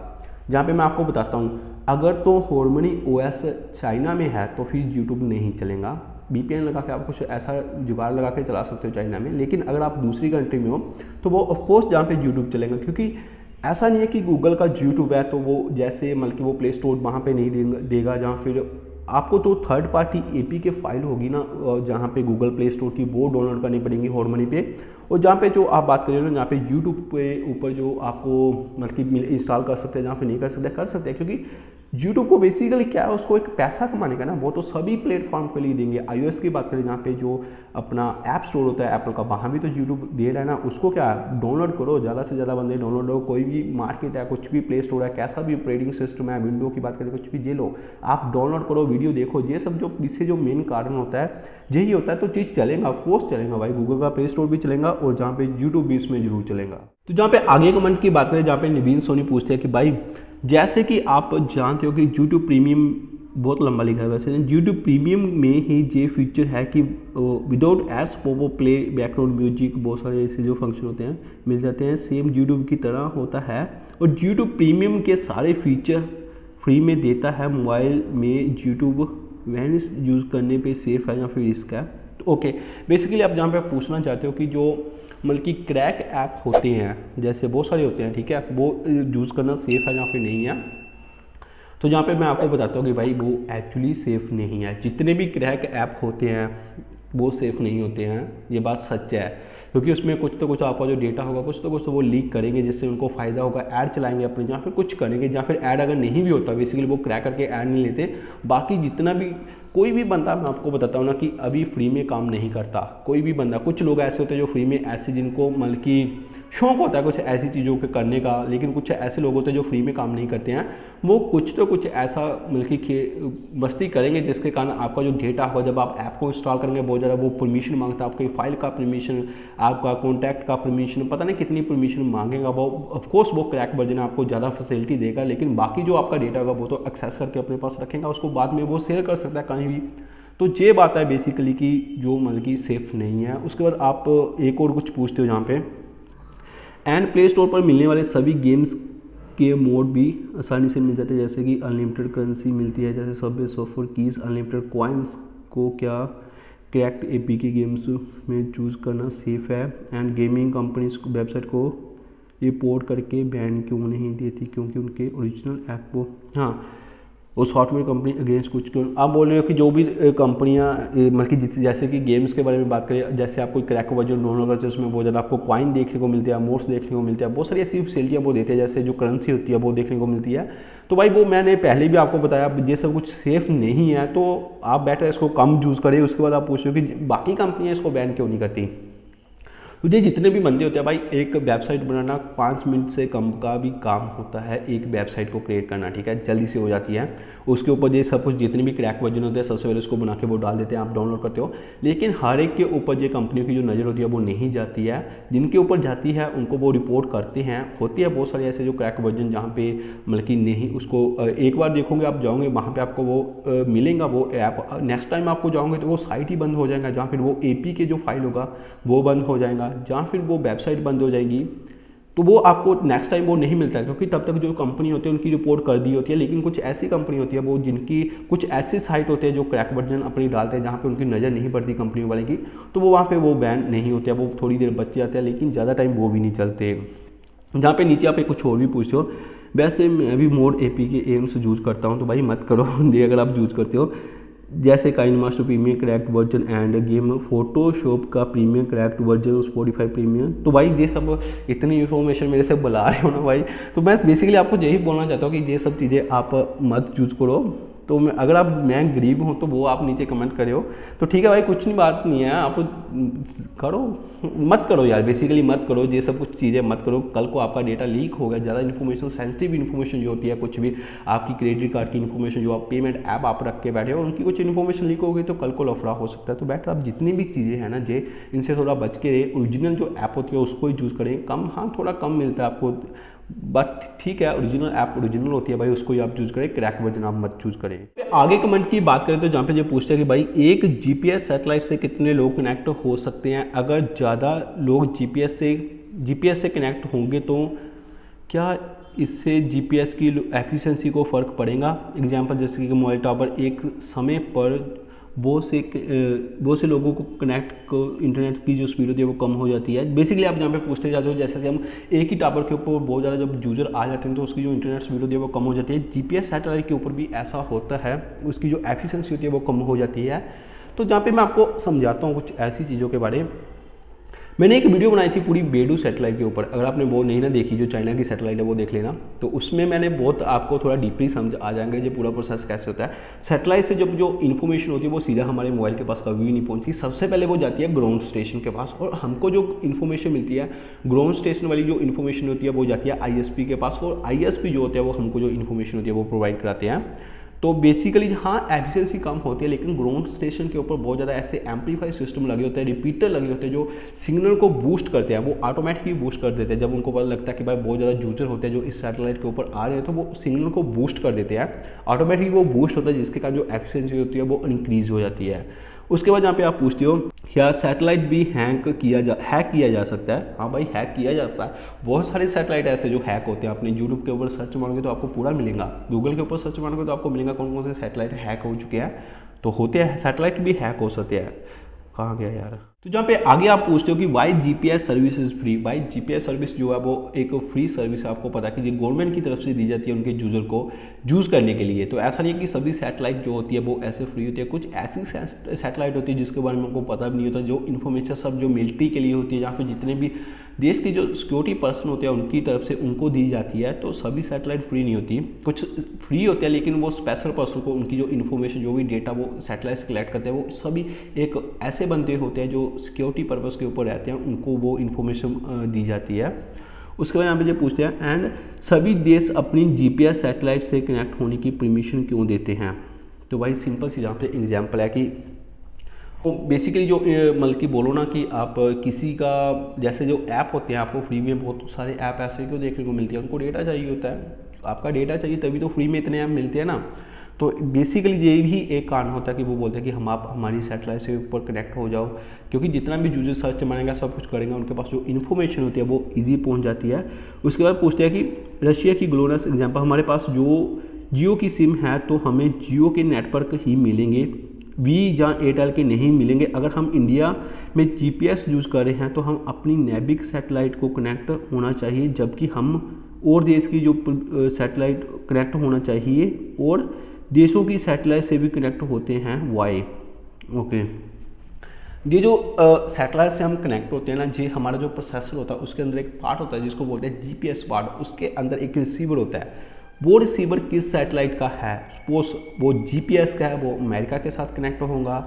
जहाँ पे मैं आपको बताता हूँ अगर तो हार्मनी OS चाइना में है तो फिर यूट्यूब नहीं चलेगा। VPN लगा के आप कुछ ऐसा जुगाड़ लगा के चला सकते हो चाइना में, लेकिन अगर आप दूसरी कंट्री में हो तो वो ऑफकोर्स जहाँ पे यूट्यूब चलेगा। क्योंकि ऐसा नहीं है कि गूगल का यूट्यूब है तो वो जैसे मतलब कि वो प्ले स्टोर वहाँ पे नहीं देगा, जहाँ फिर आपको तो थर्ड पार्टी APK फाइल होगी ना जहाँ पे गूगल प्ले स्टोर की वो डाउनलोड करनी पड़ेंगी हार्मनी पे। और जहाँ पे जो आप बात कर रहे हो ना जहाँ पे यूट्यूब पे ऊपर जो आपको मतलब कि इंस्टॉल कर सकते हैं, जहाँ पे नहीं कर सकते क्योंकि यूट्यूब को बेसिकली क्या है उसको एक पैसा कमाने का ना, वो तो सभी प्लेटफॉर्म के लिए देंगे। iOS की बात करें जहाँ पे जो अपना ऐप स्टोर होता है एप्पल का, वहाँ भी तो यूट्यूब दे रहा है ना, उसको क्या डाउनलोड करो, ज़्यादा से ज़्यादा बंदे डाउनलोड करो। कोई भी मार्केट है, कुछ भी प्ले स्टोर है, कैसा भी ऑपरेटिंग सिस्टम है, विंडो की बात करें कुछ भी, ये लो आप डाउनलोड करो, वीडियो देखो। ये सब जो इससे जो मेन कारण होता है यही होता है। तो चीज़ चलेगा, ऑफकोर्स चलेगा भाई, गूगल का प्ले स्टोर भी चलेगा और जहाँ पे यूट्यूब भी इसमें जरूर चलेगा। तो जहाँ पे आगे कमेंट की बात करें जहाँ पे नवीन सोनी पूछते हैं कि भाई जैसे कि आप जानते हो कि यूट्यूब प्रीमियम बहुत लंबा लिखा है वैसे, यूट्यूब प्रीमियम में ही ये फीचर है कि विदाउट एड्स पोपो प्ले बैकग्राउंड म्यूजिक बहुत सारे ऐसे जो फंक्शन होते हैं मिल जाते हैं, सेम यूट्यूब की तरह होता है। और यूट्यूब प्रीमियम के सारे फीचर फ्री में देता है। मोबाइल में यूट्यूब वैनिस यूज़ करने पे सेफ है या फिर रिस्क है। तो ओके, बेसिकली आप जहाँ पे पूछना चाहते हो कि जो मतलब कि क्रैक ऐप होते हैं जैसे बहुत सारे होते हैं, ठीक है, वो यूज़ करना सेफ़ है या फिर नहीं है। तो जहाँ पे मैं आपको बताता हूँ कि भाई वो एक्चुअली सेफ़ नहीं है। जितने भी क्रैक ऐप होते हैं वो सेफ़ नहीं होते हैं, ये बात सच है। क्योंकि उसमें कुछ तो कुछ आपका जो डेटा होगा कुछ तो वो लीक करेंगे, जिससे उनको फायदा होगा, ऐड चलाएंगे अपने, या फिर कुछ करेंगे, या फिर ऐड अगर नहीं भी होता बेसिकली वो क्रैक करके ऐड नहीं लेते। बाकी जितना भी कोई भी बंदा, मैं आपको बताता हूँ ना कि अभी फ्री में काम नहीं करता कोई भी बंदा। कुछ लोग ऐसे होते हैं जो फ्री में ऐसे, जिनको मतलब कि शौक होता है कुछ ऐसी चीज़ों के करने का, लेकिन कुछ ऐसे लोग होते हैं जो फ्री में काम नहीं करते हैं, वो कुछ तो कुछ ऐसा मतलब कि मस्ती करेंगे जिसके कारण आपका जो डेटा होगा, जब आप ऐप को इंस्टॉल करेंगे बहुत ज़्यादा वो परमिशन मांगता है, आपकी फाइल का परमिशन, आपका कॉन्टैक्ट का परमिशन, पता नहीं कितनी परमिशन मांगेगा वो। ऑफकोर्स वो क्रैक वर्जन आपको ज़्यादा फैसिलिटी देगा, लेकिन बाकी जो आपका डेटा होगा वो तो एक्सेस करके अपने पास रखेगा, उसको बाद में वो शेयर कर सकता है कहीं भी। तो ये बात है बेसिकली कि जो मतलब कि सेफ़ नहीं है। उसके बाद आप एक और कुछ पूछते हो जहाँ पे, एंड प्ले स्टोर पर मिलने वाले सभी गेम्स के मोड भी आसानी से मिल जाते हैं, जैसे कि अनलिमिटेड करेंसी मिलती है, जैसे Subway software keys, unlimited coins को क्या क्रैक्ड एपीके गेम्स में चूज़ करना सेफ़ है, एंड गेमिंग कंपनीज वेबसाइट को रिपोर्ट करके बैन क्यों नहीं देती, क्योंकि उनके ओरिजिनल ऐप को, हाँ वो सॉफ्टवेयर कंपनी अगेंस्ट कुछ क्यों। आप बोल रहे हो कि जो भी कंपनियां मतलब कि जैसे कि गेम्स के बारे में बात करें, जैसे आप कोई क्रैक वर्जन डाउनलोड करते हैं उसमें बहुत ज़्यादा आपको कॉइन देखने को मिलते हैं, मोड्स देखने को मिलते हैं, बहुत सारी ऐसी फैसिलिटियाँ वो देते हैं, जैसे जो करेंसी होती है वो देखने को मिलती है। तो भाई वो मैंने पहले भी आपको बताया, ये सब कुछ सेफ़ नहीं है, तो आप बेटर इसको कम यूज़ करें। उसके बाद आप पूछ रहे हो कि बाकी कंपनियाँ इसको बैन क्यों नहीं करती। तो ये जितने भी बंदे होते हैं भाई, एक वेबसाइट बनाना 5 मिनट से कम का भी काम होता है, एक वेबसाइट को क्रिएट करना, ठीक है, जल्दी से हो जाती है। उसके ऊपर ये सब कुछ जितने भी क्रैक वर्जन होते हैं सबसे पहले उसको बना के वो डाल देते हैं, आप डाउनलोड करते हो। लेकिन हर एक के ऊपर ये कंपनियों की जो नज़र होती है वो नहीं जाती है, जिनके ऊपर जाती है उनको वो रिपोर्ट करते हैं। होती है बहुत सारे ऐसे जो क्रैक वर्जन जहाँ पे मतलब कि नहीं, उसको एक बार देखोगे आप जाओगे वहाँ पर आपको वो मिलेगा वो ऐप, नेक्स्ट टाइम आपको जाओगे तो वो साइट ही बंद हो जाएगा, जहाँ फिर वो AP के जो फाइल होगा वो बंद हो जाएगा, जहाँ फिर वो वेबसाइट बंद हो जाएगी। तो वो आपको नेक्स्ट टाइम वो नहीं मिलता है, क्योंकि तब तक जो कंपनी होती है उनकी रिपोर्ट कर दी होती है। लेकिन कुछ ऐसी कंपनी होती है वो, जिनकी कुछ ऐसी साइट होते हैं जो क्रैक वर्जन अपनी डालते हैं जहाँ पे उनकी नज़र नहीं पड़ती कंपनी वाले की, तो वो वहाँ पे वो बैन नहीं होते हैं, वो थोड़ी देर बच जाते हैं, लेकिन ज़्यादा टाइम वो भी नहीं चलते। जहाँ पे नीचे आप एक कुछ और भी पूछते हो, वैसे मैं भी मोड APK एम्स यूज़ करता हूँ, तो भाई मत करो ये अगर आप यूज़ करते हो, जैसे Kinemaster premium cracked version and game Photoshop का premium cracked version, Spotify premium. तो भाई ये सब इतनी इन्फॉर्मेशन मेरे से बुला रहे हो ना भाई, तो मैं बेसिकली आपको यही बोलना चाहता हूँ कि ये सब चीज़ें आप मत यूज़ करो। तो अगर मैं गरीब हूँ तो वो आप नीचे कमेंट करे हो तो ठीक है भाई, कुछ नहीं, बात नहीं है, आप करो मत करो यार, बेसिकली मत करो, ये सब कुछ चीज़ें मत करो। कल को आपका डेटा लीक हो गया, ज़्यादा इन्फॉर्मेशन, सेंसिटिव इन्फॉर्मेशन जो होती है, कुछ भी आपकी क्रेडिट कार्ड की इन्फॉर्मेशन, जो आप पेमेंट ऐप आप रख के बैठे हो, उनकी कुछ इन्फॉर्मेशन लीक हो गई तो कल को लफड़ा हो सकता है। तो बेटर आप जितनी भी चीज़ें हैं ना जे, इनसे थोड़ा बच के रहे, ओरिजिनल जो ऐप होती है उसको ही यूज़ करें। कम, हाँ थोड़ा कम मिलता है आपको, बट ठीक है, ओरिजिनल ऐप ओरिजिनल होती है भाई, उसको ही आप चूज़ करें, क्रैक वर्जन आप मत चूज़ करें। आगे कमेंट की बात करें तो जहाँ पे जो पूछते हैं कि भाई एक GPS सैटेलाइट से कितने लोग कनेक्ट हो सकते हैं, अगर ज़्यादा लोग GPS से कनेक्ट होंगे तो क्या इससे GPS की एफिशिएंसी को फ़र्क पड़ेगा। एग्जांपल जैसे कि मोबाइल टावर एक समय पर बहुत से लोगों को इंटरनेट की जो स्पीड होती है वो कम हो जाती है। बेसिकली आप जहाँ पे पूछते जाते हो, जैसे कि हम एक ही टावर के ऊपर बहुत ज़्यादा जब यूज़र आ जाते हैं तो उसकी जो इंटरनेट स्पीड होती है वो कम हो जाती है। GPS सैटेलाइट के ऊपर भी ऐसा होता है, उसकी जो एफिशिएंसी होती है वो कम हो जाती है। तो जहाँ पे मैं आपको समझाता हूँ कुछ ऐसी चीज़ों के बारे में। मैंने एक वीडियो बनाई थी पूरी बेडू सैटेलाइट के ऊपर, अगर आपने वो नहीं ना देखी, जो चाइना की सैटेलाइट है वो देख लेना। तो उसमें मैंने बहुत आपको थोड़ा डीपली समझ आ जाएंगे ये पूरा प्रोसेस कैसे होता है। सैटेलाइट से जब जो इन्फॉर्मेशन होती है वो सीधा हमारे मोबाइल के पास कभी नहीं पहुंचती, सबसे पहले वो जाती है ग्राउंड स्टेशन के पास, और हमको जो इन्फॉर्मेशन मिलती है ग्राउंड स्टेशन वाली जो इन्फॉर्मेशन होती है वो जाती है ISP के पास, और ISP जो होते हैं वो हमको जो इन्फॉर्मेशन होती है वो प्रोवाइड कराते हैं। तो बेसिकली हाँ एफिशिएंसी कम होती है, लेकिन ग्राउंड स्टेशन के ऊपर बहुत ज़्यादा ऐसे एम्पलीफाई सिस्टम लगे होते हैं, रिपीटर लगे होते हैं जो सिग्नल को बूस्ट करते हैं, वो ऑटोमेटिकली बूस्ट कर देते हैं। जब उनको पता लगता है कि भाई बहुत ज़्यादा यूजर होते हैं जो इस सैटेलाइट के ऊपर आ रहे हैं, तो वो सिग्नल को बूस्ट कर देते हैं, ऑटोमेटिकली वो बूस्ट होता है, जिसके कारण जो एफिशिएंसी होती है वो इंक्रीज हो जाती है। उसके बाद यहाँ पे आप पूछते हो क्या सैटेलाइट भी हैक किया जा सकता है। हाँ भाई हैक किया जाता है, बहुत सारे सैटेलाइट ऐसे जो हैक होते हैं। अपने यूट्यूब के ऊपर सर्च मारोगे तो आपको पूरा मिलेगा, गूगल के ऊपर सर्च मारोगे तो आपको मिलेगा कौन कौन से सैटेलाइट हैक हो चुके हैं। तो होते हैं सैटेलाइट भी हैक हो सकते हैं। कहाँ गया यार। तो जहाँ पे आगे आप पूछते हो कि why GPS service is free, why GPS service जो है वो एक फ्री सर्विस है, आपको पता है कि ये गवर्नमेंट की तरफ से दी जाती है उनके यूजर को यूज़ करने के लिए। तो ऐसा नहीं है कि सभी सैटेलाइट जो होती है वो ऐसे फ्री होती है, कुछ ऐसी सैटेलाइट होती है जिसके बारे में उनको पता भी नहीं होता, जो इन्फॉर्मेशन सब जो मिलिट्री के लिए होती है या फिर जितने भी देश के जो सिक्योरिटी पर्सन होते हैं उनकी तरफ से उनको दी जाती है। तो सभी सैटेलाइट फ्री नहीं होती, कुछ फ्री होते हैं लेकिन वो स्पेशल पर्सन को उनकी जो इन्फॉर्मेशन जो भी डेटा वो सैटेलाइट से कलेक्ट करते हैं वो सभी एक ऐसे बंदे होते हैं जो सिक्योरिटी पर्पस के ऊपर रहते हैं, उनको वो इन्फॉर्मेशन दी जाती है। उसके बाद यहाँ पे जो पूछते हैं एंड सभी देश अपनी जीपीएस सैटेलाइट से कनेक्ट होने की परमिशन क्यों देते हैं। तो भाई सिंपल सी यहाँ पे एग्जाम्पल है कि तो बेसिकली जो मतलब कि बोलो ना कि आप किसी का जैसे जो ऐप होते हैं आपको फ्री में बहुत सारे ऐप ऐसे क्यों देखने को मिलती है, उनको डेटा चाहिए होता है, आपका डेटा चाहिए तभी तो फ्री में इतने ऐप मिलते हैं ना। तो बेसिकली ये भी एक कारण होता है कि वो बोलते हैं कि हम आप हमारी सैटेलाइट से ऊपर कनेक्ट हो जाओ, क्योंकि जितना भी यूजर सर्च मारेंगे सब कुछ करेंगे उनके पास जो इन्फॉर्मेशन होती है वो ईजी पहुँच जाती है। उसके बाद पूछते हैं कि रशिया की ग्लोनस एग्जाम्पल, हमारे पास जो जियो की सिम है तो हमें जियो के नेटवर्क ही मिलेंगे, वी या एयरटेल के नहीं मिलेंगे। अगर हम इंडिया में जीपीएस यूज़ कर रहे हैं तो हम अपनी नेबिक सैटेलाइट को कनेक्ट होना चाहिए, जबकि हम और देश की जो सैटेलाइट कनेक्ट होना चाहिए और देशों की सैटेलाइट से भी कनेक्ट होते हैं वाई। ओके, ये जो सैटेलाइट से हम कनेक्ट होते हैं ना, ये हमारा जो प्रोसेसर होता है उसके अंदर एक पार्ट होता है जिसको बोलते हैं जीपीएस पार्ट, उसके अंदर एक रिसीवर होता है। वो रिसीवर किस सैटेलाइट का है, सपोज वो जीपीएस का है वो अमेरिका के साथ कनेक्ट होगा,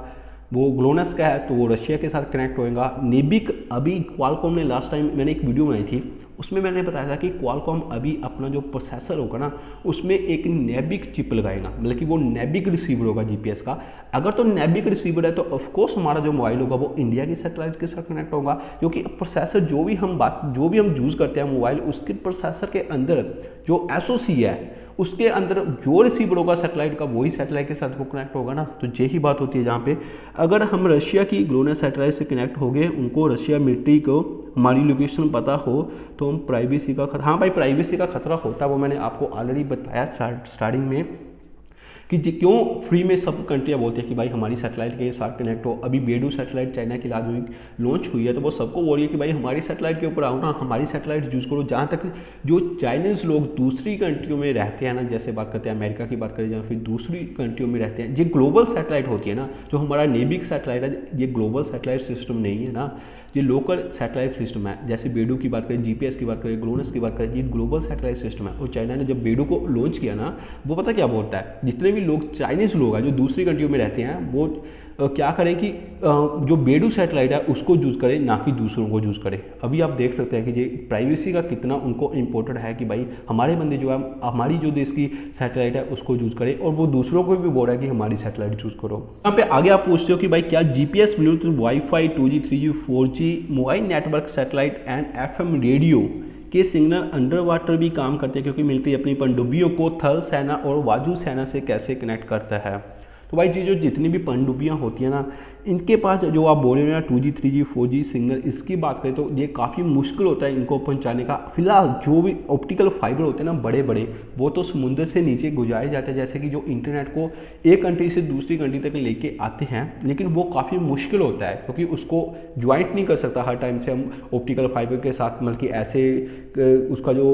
वो ग्लोनस का है तो वो रशिया के साथ कनेक्ट होगा। नेबिक अभी क्वालकॉम ने लास्ट टाइम मैंने एक वीडियो बनाई थी उसमें मैंने बताया था कि क्वालकॉम अभी अपना जो प्रोसेसर होगा ना उसमें एक नेबिक चिप लगाएगा, मतलब कि वो नेबिक रिसीवर होगा जीपीएस का। अगर तो नेबिक रिसीवर है तो ऑफकोर्स हमारा जो मोबाइल होगा वो इंडिया की सैटेलाइट के साथ कनेक्ट होगा, क्योंकि प्रोसेसर जो भी हम यूज़ करते हैं मोबाइल उसके प्रोसेसर के अंदर जो एसओसी है उसके अंदर जो रिसीवर होगा सैटेलाइट का वही सैटेलाइट के साथ वो कनेक्ट होगा ना। तो यही बात होती है जहाँ पे अगर हम रशिया की ग्लोनस सैटेलाइट से कनेक्ट हो गए, उनको रशिया मिलिट्री को हमारी लोकेशन पता हो तो हम प्राइवेसी का खतरा, हाँ भाई प्राइवेसी का खतरा होता है, वो मैंने आपको ऑलरेडी बताया स्टार्टिंग में कि क्यों फ्री में सब कंट्रियाँ बोलती है कि भाई हमारी सैटेलाइट के साथ कनेक्ट हो। अभी बेडू सैटेलाइट चाइना की लॉन्च हुई है तो वो सबको बोल रही है कि भाई हमारी सैटेलाइट के ऊपर आओ ना, हमारी सैटेलाइट यूज़ करो। जहाँ तक जो चाइनीज़ लोग दूसरी कंट्रियों में रहते हैं ना, जैसे बात करते हैं अमेरिका की बात करें या फिर दूसरी कंट्रियों में रहते हैं, ये ग्लोबल सैटेलाइट होती है ना, जो हमारा नेबिक सैटेलाइट है ये ग्लोबल सैटेलाइट सिस्टम नहीं है ना, ये लोकल सैटेलाइट सिस्टम है। जैसे बेडू की बात करें, जीपीएस की बात करें, ग्लोनस की बात करें, ये ग्लोबल सैटेलाइट सिस्टम है। और चाइना ने जब बेडू को लॉन्च किया ना, वो पता क्या बोलता है, जितने भी लोग चाइनीज़ लोग हैं जो दूसरी कंट्रियों में रहते हैं वो क्या करें कि जो बेडू सैटेलाइट है उसको यूज़ करें, ना कि दूसरों को यूज़ करें। अभी आप देख सकते हैं कि ये प्राइवेसी का कितना उनको इम्पोर्टेंट है कि भाई हमारे बंदे जो है हमारी जो देश की सैटेलाइट है उसको यूज़ करें, और वो दूसरों को भी बोल रहा है कि हमारी सैटेलाइट यूज़ करो। यहाँ पे आगे आप पूछते हो कि भाई क्या GPS, Bluetooth, wifi, 2G, 3G, 4G mobile network, satellite and FM radio के सिग्नल अंडर वाटर भी काम करते हैं, क्योंकि मिलिट्री अपनी पनडुब्बियों को थल सेना और वायु सेना से कैसे कनेक्ट करता है। तो भाई जो जितनी भी पनडुब्बियाँ होती हैं ना, इनके पास जो आप बोल रहे हो ना 2G, 3G, 4G सिग्नल, इसकी बात करें तो ये काफ़ी मुश्किल होता है इनको पहुंचाने का। फिलहाल जो भी ऑप्टिकल फाइबर होते हैं ना बड़े बड़े, वो तो समुद्र से नीचे गुजारे जाते हैं, जैसे कि जो इंटरनेट को एक कंट्री से दूसरी कंट्री तक लेके आते हैं, लेकिन वो काफ़ी मुश्किल होता है क्योंकि उसको ज्वाइंट नहीं कर सकता हर टाइम से हम ऑप्टिकल फाइबर के साथ, मतलब कि ऐसे उसका जो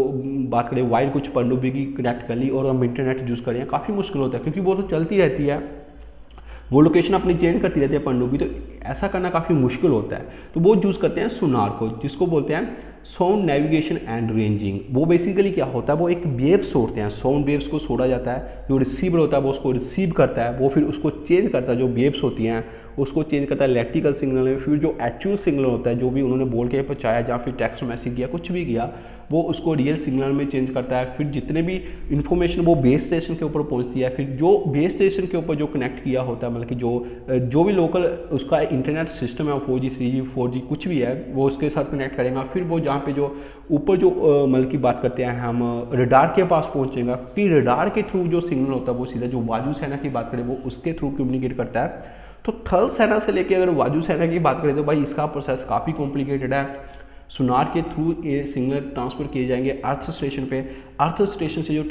बात करें वायर कुछ पनडुब्बी की कनेक्ट कर ली और हम इंटरनेट यूज़ करें, काफ़ी मुश्किल होता है क्योंकि वो तो चलती रहती है, वो लोकेशन अपनी चेंज करती रहती है पनडुब्बी, तो ऐसा करना काफ़ी मुश्किल होता है। तो वो यूज़ करते हैं सोनार को, जिसको बोलते हैं साउंड नेविगेशन एंड रेंजिंग। वो बेसिकली क्या होता है, वो एक वेव्स छोड़ते हैं, साउंड वेव्स को छोड़ा जाता है, जो रिसीवर होता है वो उसको रिसीव करता है, वो फिर उसको चेंज करता है, जो वेव्स होती हैं उसको चेंज करता है इलेक्ट्रिकल सिग्नल में, फिर जो एक्चुअल सिग्नल होता है जो भी उन्होंने बोल के पहुँचाया या फिर टेक्स्ट मैसेज किया कुछ भी किया, वो उसको रियल सिग्नल में चेंज करता है। फिर जितने भी इन्फॉर्मेशन वो बेस स्टेशन के ऊपर पहुंचती है, फिर जो बेस स्टेशन के ऊपर जो कनेक्ट किया होता है, मतलब कि जो भी लोकल उसका इंटरनेट सिस्टम है 4G, 3G, 4G कुछ भी है, वो उसके साथ कनेक्ट करेगा। फिर वो जहाँ पे जो ऊपर जो मतलब की बात करते हैं हम रडार के पास पहुँचेगा, फिर रडार के थ्रू जो सिग्नल होता है वो सीधा जो वायु सेना की बात करें वो उसके थ्रू कम्युनिकेट करता है। तो थल सेना से लेके अगर वायु सेना की बात करें तो भाई इसका प्रोसेस काफ़ी कॉम्प्लिकेटेड है। सोनार के थ्रू ये सिग्नल ट्रांसफ़र किए जाएंगे अर्थ स्टेशन पे, अर्थ स्टेशन से जो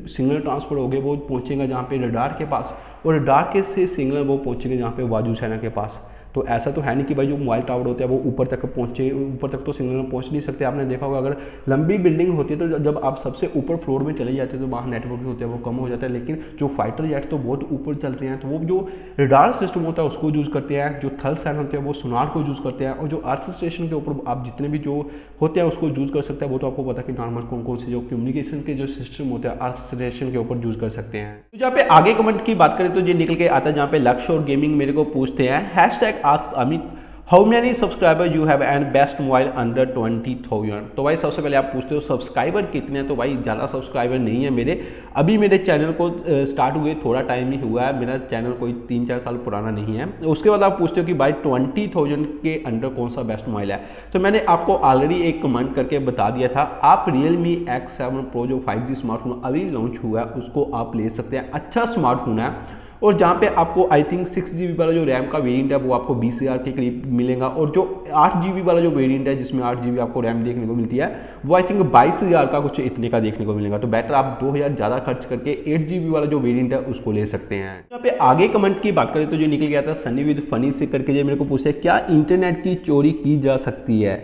सिग्नल ट्रांसफ़र हो गए वो पहुंचेगा जहाँ पे रडार के पास, और रडार के से सिग्नल वो पहुंचेंगे जहाँ पे वायु सेना के पास। तो ऐसा तो है नहीं कि भाई जो मोबाइल टावर होते हैं वो ऊपर तक पहुँचे, ऊपर तक तो सिग्नल पहुँच नहीं सकते। आपने देखा होगा अगर लंबी बिल्डिंग होती है तो जब आप सबसे ऊपर फ्लोर में चले जाते हैं तो वहाँ नेटवर्क होते हैं वो कम हो जाता है। लेकिन जो फाइटर जेट तो बहुत ऊपर चलते हैं, तो वो जो रडार सिस्टम होता है उसको यूज़ करते हैं, जो थल सैन होते हैं वो सोनार को यूज़ करते हैं, और जो अर्थ स्टेशन के ऊपर आप जितने भी जो होते हैं उसको यूज़ कर सकते हैं। वो तो आपको पता है कि नॉर्मल कौन कौन से जो कम्युनिकेशन के जो सिस्टम होते हैं अर्थ स्टेशन के ऊपर यूज़ कर सकते हैं। तो जहाँ पे आगे कमेंट की बात करें तो ये निकल के आता है जहाँ पे लक्ष्य और गेमिंग मेरे को पूछते हैं hashtag ask Amit how many subscriber you have and best mobile under 20,000। तो भाई सबसे पहले आप पूछते हो सब्सक्राइबर कितने हैं, तो भाई ज़्यादा सब्सक्राइबर नहीं है मेरे। अभी मेरे चैनल को स्टार्ट हुए थोड़ा टाइम ही हुआ है, मेरा चैनल कोई 3-4 साल पुराना नहीं है। उसके बाद आप पूछते हो कि भाई 20,000 के अंडर कौन सा बेस्ट मोबाइल है, तो मैंने आपको ऑलरेडी एक कमेंट करके बता दिया था। आप Realme X7 Pro जो 5G स्मार्टफोन अभी लॉन्च हुआ है उसको आप ले सकते हैं, अच्छा स्मार्टफोन है। और जहाँ पे आपको आई थिंक 6GB वाला जो रैम का वेरिएंट है वो आपको 20,000 के करीब मिलेगा, और जो 8GB वाला जो वेरिएंट है जिसमें 8GB आपको रैम देखने को मिलती है वो आई थिंक 22,000 का कुछ इतने का देखने को मिलेगा। तो बेटर आप 2,000 ज़्यादा खर्च करके 8GB वाला जो वेरिएंट है उसको ले सकते हैं। यहाँ पे आगे कमेंट की बात करें तो जो निकल गया था सनी विद फनी से करके जो मेरे को पूछे क्या इंटरनेट की चोरी की जा सकती है।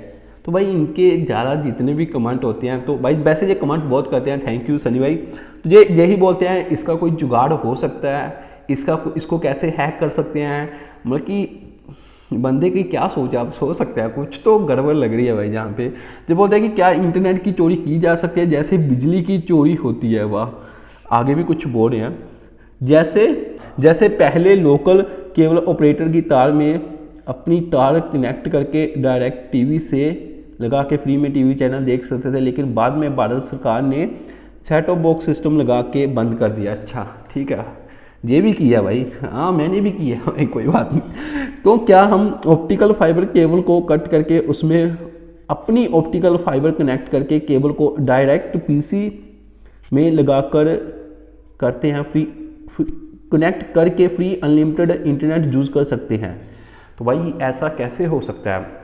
तो भाई इनके ज़्यादा जितने भी कमेंट होते हैं तो भाई वैसे ये कमेंट बहुत करते हैं, थैंक यू सनी भाई। तो ये यही बोलते हैं इसका कोई जुगाड़ हो सकता है, इसको कैसे हैक कर सकते हैं, मतलब कि बंदे की क्या सोच है, आप सोच सकते हैं कुछ तो गड़बड़ लग रही है भाई। जहाँ पे जो बोलते हैं कि क्या इंटरनेट की चोरी की जा सकती है जैसे बिजली की चोरी होती है, वाह आगे भी कुछ बोल रहे हैं जैसे पहले लोकल केबल ऑपरेटर की तार में अपनी तार कनेक्ट करके डायरेक्ट टीवी से लगा के फ्री में टीवी चैनल देख सकते थे, लेकिन बाद में भारत सरकार ने सेट टॉप बॉक्स सिस्टम लगा के बंद कर दिया। अच्छा ठीक है, ये भी किया भाई, हाँ मैंने भी किया भाई, कोई बात नहीं। तो क्या हम ऑप्टिकल फाइबर केबल को कट करके उसमें अपनी ऑप्टिकल फाइबर कनेक्ट करके केबल को डायरेक्ट पीसी में लगाकर करते हैं फ्री कनेक्ट करके फ्री अनलिमिटेड इंटरनेट यूज़ कर सकते हैं। तो भाई ऐसा कैसे हो सकता है?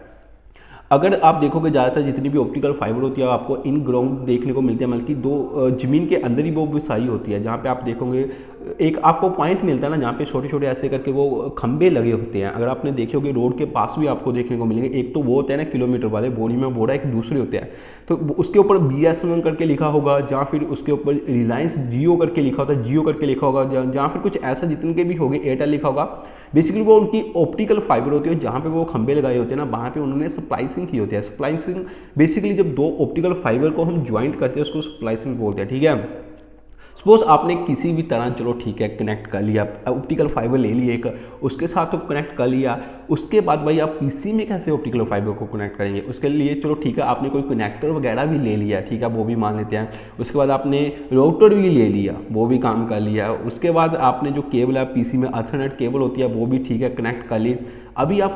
अगर आप देखोगे ज़्यादातर जितनी भी ऑप्टिकल फाइबर होती है आपको इन ग्राउंड देखने को मिलती है, बल्कि दो ज़मीन के अंदर ही वो बिछाई होती है। जहाँ पे आप देखोगे एक आपको पॉइंट मिलता है ना जहाँ पे छोटे छोटे ऐसे करके वो खंबे लगे होते हैं। अगर आपने देखे होगे रोड के पास भी आपको देखने को मिलेंगे। एक तो वो होते हैं ना किलोमीटर वाले, बोरी में बोरा, एक दूसरे होते हैं। तो उसके ऊपर BSNL करके लिखा होगा, जहाँ फिर उसके ऊपर रिलायंस जियो करके लिखा होता है, जियो करके लिखा होगा, जहाँ फिर कुछ ऐसा जितने के भी होंगे एयरटेल लिखा होगा। बेसिकली वो उनकी ऑप्टिकल फाइबर होती है, जहाँ पे वो खंबे लगाए होते हैं ना वहाँ पे उन्होंने स्प्लाइसिंग की होती है। स्प्लाइसिंग बेसिकली जब दो ऑप्टिकल फाइबर को हम ज्वाइंट करते हैं उसको स्प्लाइसिंग बोलते हैं, ठीक है। सपोज आपने किसी भी तरह चलो ठीक है कनेक्ट कर लिया, ऑप्टिकल फाइबर ले लिए एक, उसके साथ तो कनेक्ट कर लिया। उसके बाद भाई आप पीसी में कैसे ऑप्टिकल फाइबर को कनेक्ट करेंगे? उसके लिए चलो ठीक है आपने कोई कनेक्टर वगैरह भी ले लिया, ठीक है वो भी मान लेते हैं। उसके बाद आपने राउटर भी ले लिया, वो भी काम कर लिया। उसके बाद आपने जो केबल है पीसी में अथरनेट केबल होती है वो भी ठीक है कनेक्ट कर ली। अभी आप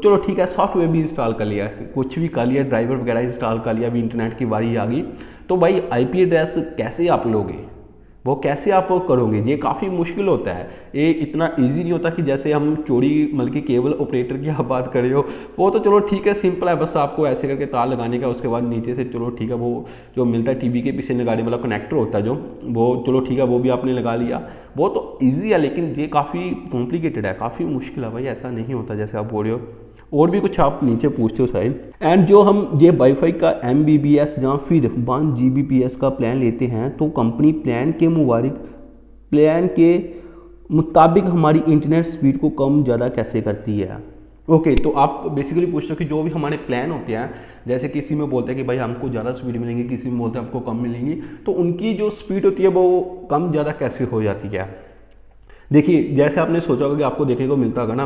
चलो ठीक है सॉफ्टवेयर भी इंस्टॉल कर लिया, कुछ भी कर लिया, ड्राइवर वगैरह इंस्टॉल कर लिया, अभी इंटरनेट की बारी आ गई। तो भाई IP एड्रेस कैसे आप लोगे, वो कैसे आप करोगे? ये काफ़ी मुश्किल होता है, ये इतना इजी नहीं होता कि जैसे हम चोरी मतलब कि केबल ऑपरेटर की आप बात कर रहे हो। वो तो चलो ठीक है सिंपल है, बस आपको ऐसे करके तार लगाने का, उसके बाद नीचे से चलो ठीक है वो जो मिलता है टीवी के पीछे लगाने वाला कनेक्टर होता है जो, वो चलो ठीक है वो भी आपने लगा लिया, वो तो ईजी है। लेकिन ये काफ़ी कॉम्प्लिकेटेड है, काफ़ी मुश्किल है भाई, ऐसा नहीं होता जैसे आप बोल रहे हो। और भी कुछ आप नीचे पूछते हो साहिल। एंड जो हम ये वाईफाई का MBPS या फिर 1 Gbps का प्लान लेते हैं तो कंपनी प्लान के मुताबिक हमारी इंटरनेट स्पीड को कम ज़्यादा कैसे करती है? ओके तो आप बेसिकली पूछते हो कि जो भी हमारे प्लान होते हैं, जैसे किसी में बोलते हैं कि भाई हमको ज़्यादा स्पीड मिलेंगी, किसी में बोलते हैं आपको कम मिलेंगी, तो उनकी जो स्पीड होती है वो कम ज़्यादा कैसे हो जाती है? देखिए जैसे आपने सोचा होगा कि आपको देखने को मिलता होगा ना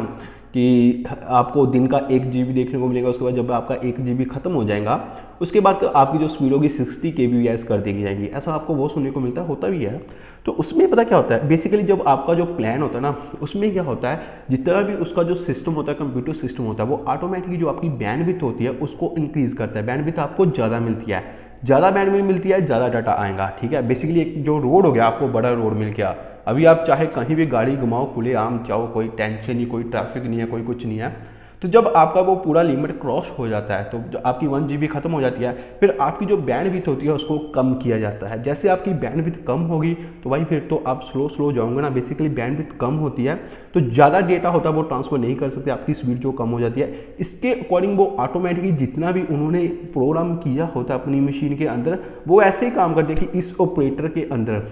कि आपको दिन का 1 GB देखने को मिलेगा, उसके बाद जब आपका 1 GB खत्म हो जाएगा उसके बाद आपकी जो स्पीड होगी 60 kbps कर दी जाएगी, ऐसा आपको वो सुनने को मिलता है, होता भी है। तो उसमें पता क्या होता है, बेसिकली जब आपका जो प्लान होता है ना उसमें क्या होता है, जितना भी उसका जो सिस्टम होता है, कंप्यूटर सिस्टम होता है, वो ऑटोमेटिकली जो आपकी बैंडविड्थ होती है उसको इंक्रीज़ करता है। बैंडविड्थ आपको ज़्यादा मिलती है, ज़्यादा बैंडविड्थ मिलती है, ज़्यादा डाटा आएगा, ठीक है। बेसिकली एक जो रोड हो गया आपको बड़ा रोड मिल गया, अभी आप चाहे कहीं भी गाड़ी घुमाओ खुले आम, चाहो कोई टेंशन नहीं, कोई ट्रैफिक नहीं है, कोई कुछ नहीं है, तो जब आपका वो पूरा लिमिट क्रॉस हो जाता है तो जो आपकी 1 GB खत्म हो जाती है, फिर आपकी जो बैंडविड्थ होती है उसको कम किया जाता है। जैसे आपकी बैंडविड्थ कम होगी तो भाई फिर तो आप स्लो जाओगे ना, बेसिकली बैंडविड्थ कम होती है तो ज़्यादा डेटा होता है वो ट्रांसफर नहीं कर सकते, आपकी स्पीड जो कम हो जाती है। इसके अकॉर्डिंग वो ऑटोमेटिकली जितना भी उन्होंने प्रोग्राम किया होता है अपनी मशीन के अंदर वो ऐसे ही काम करते हैं कि इस ऑपरेटर के अंदर,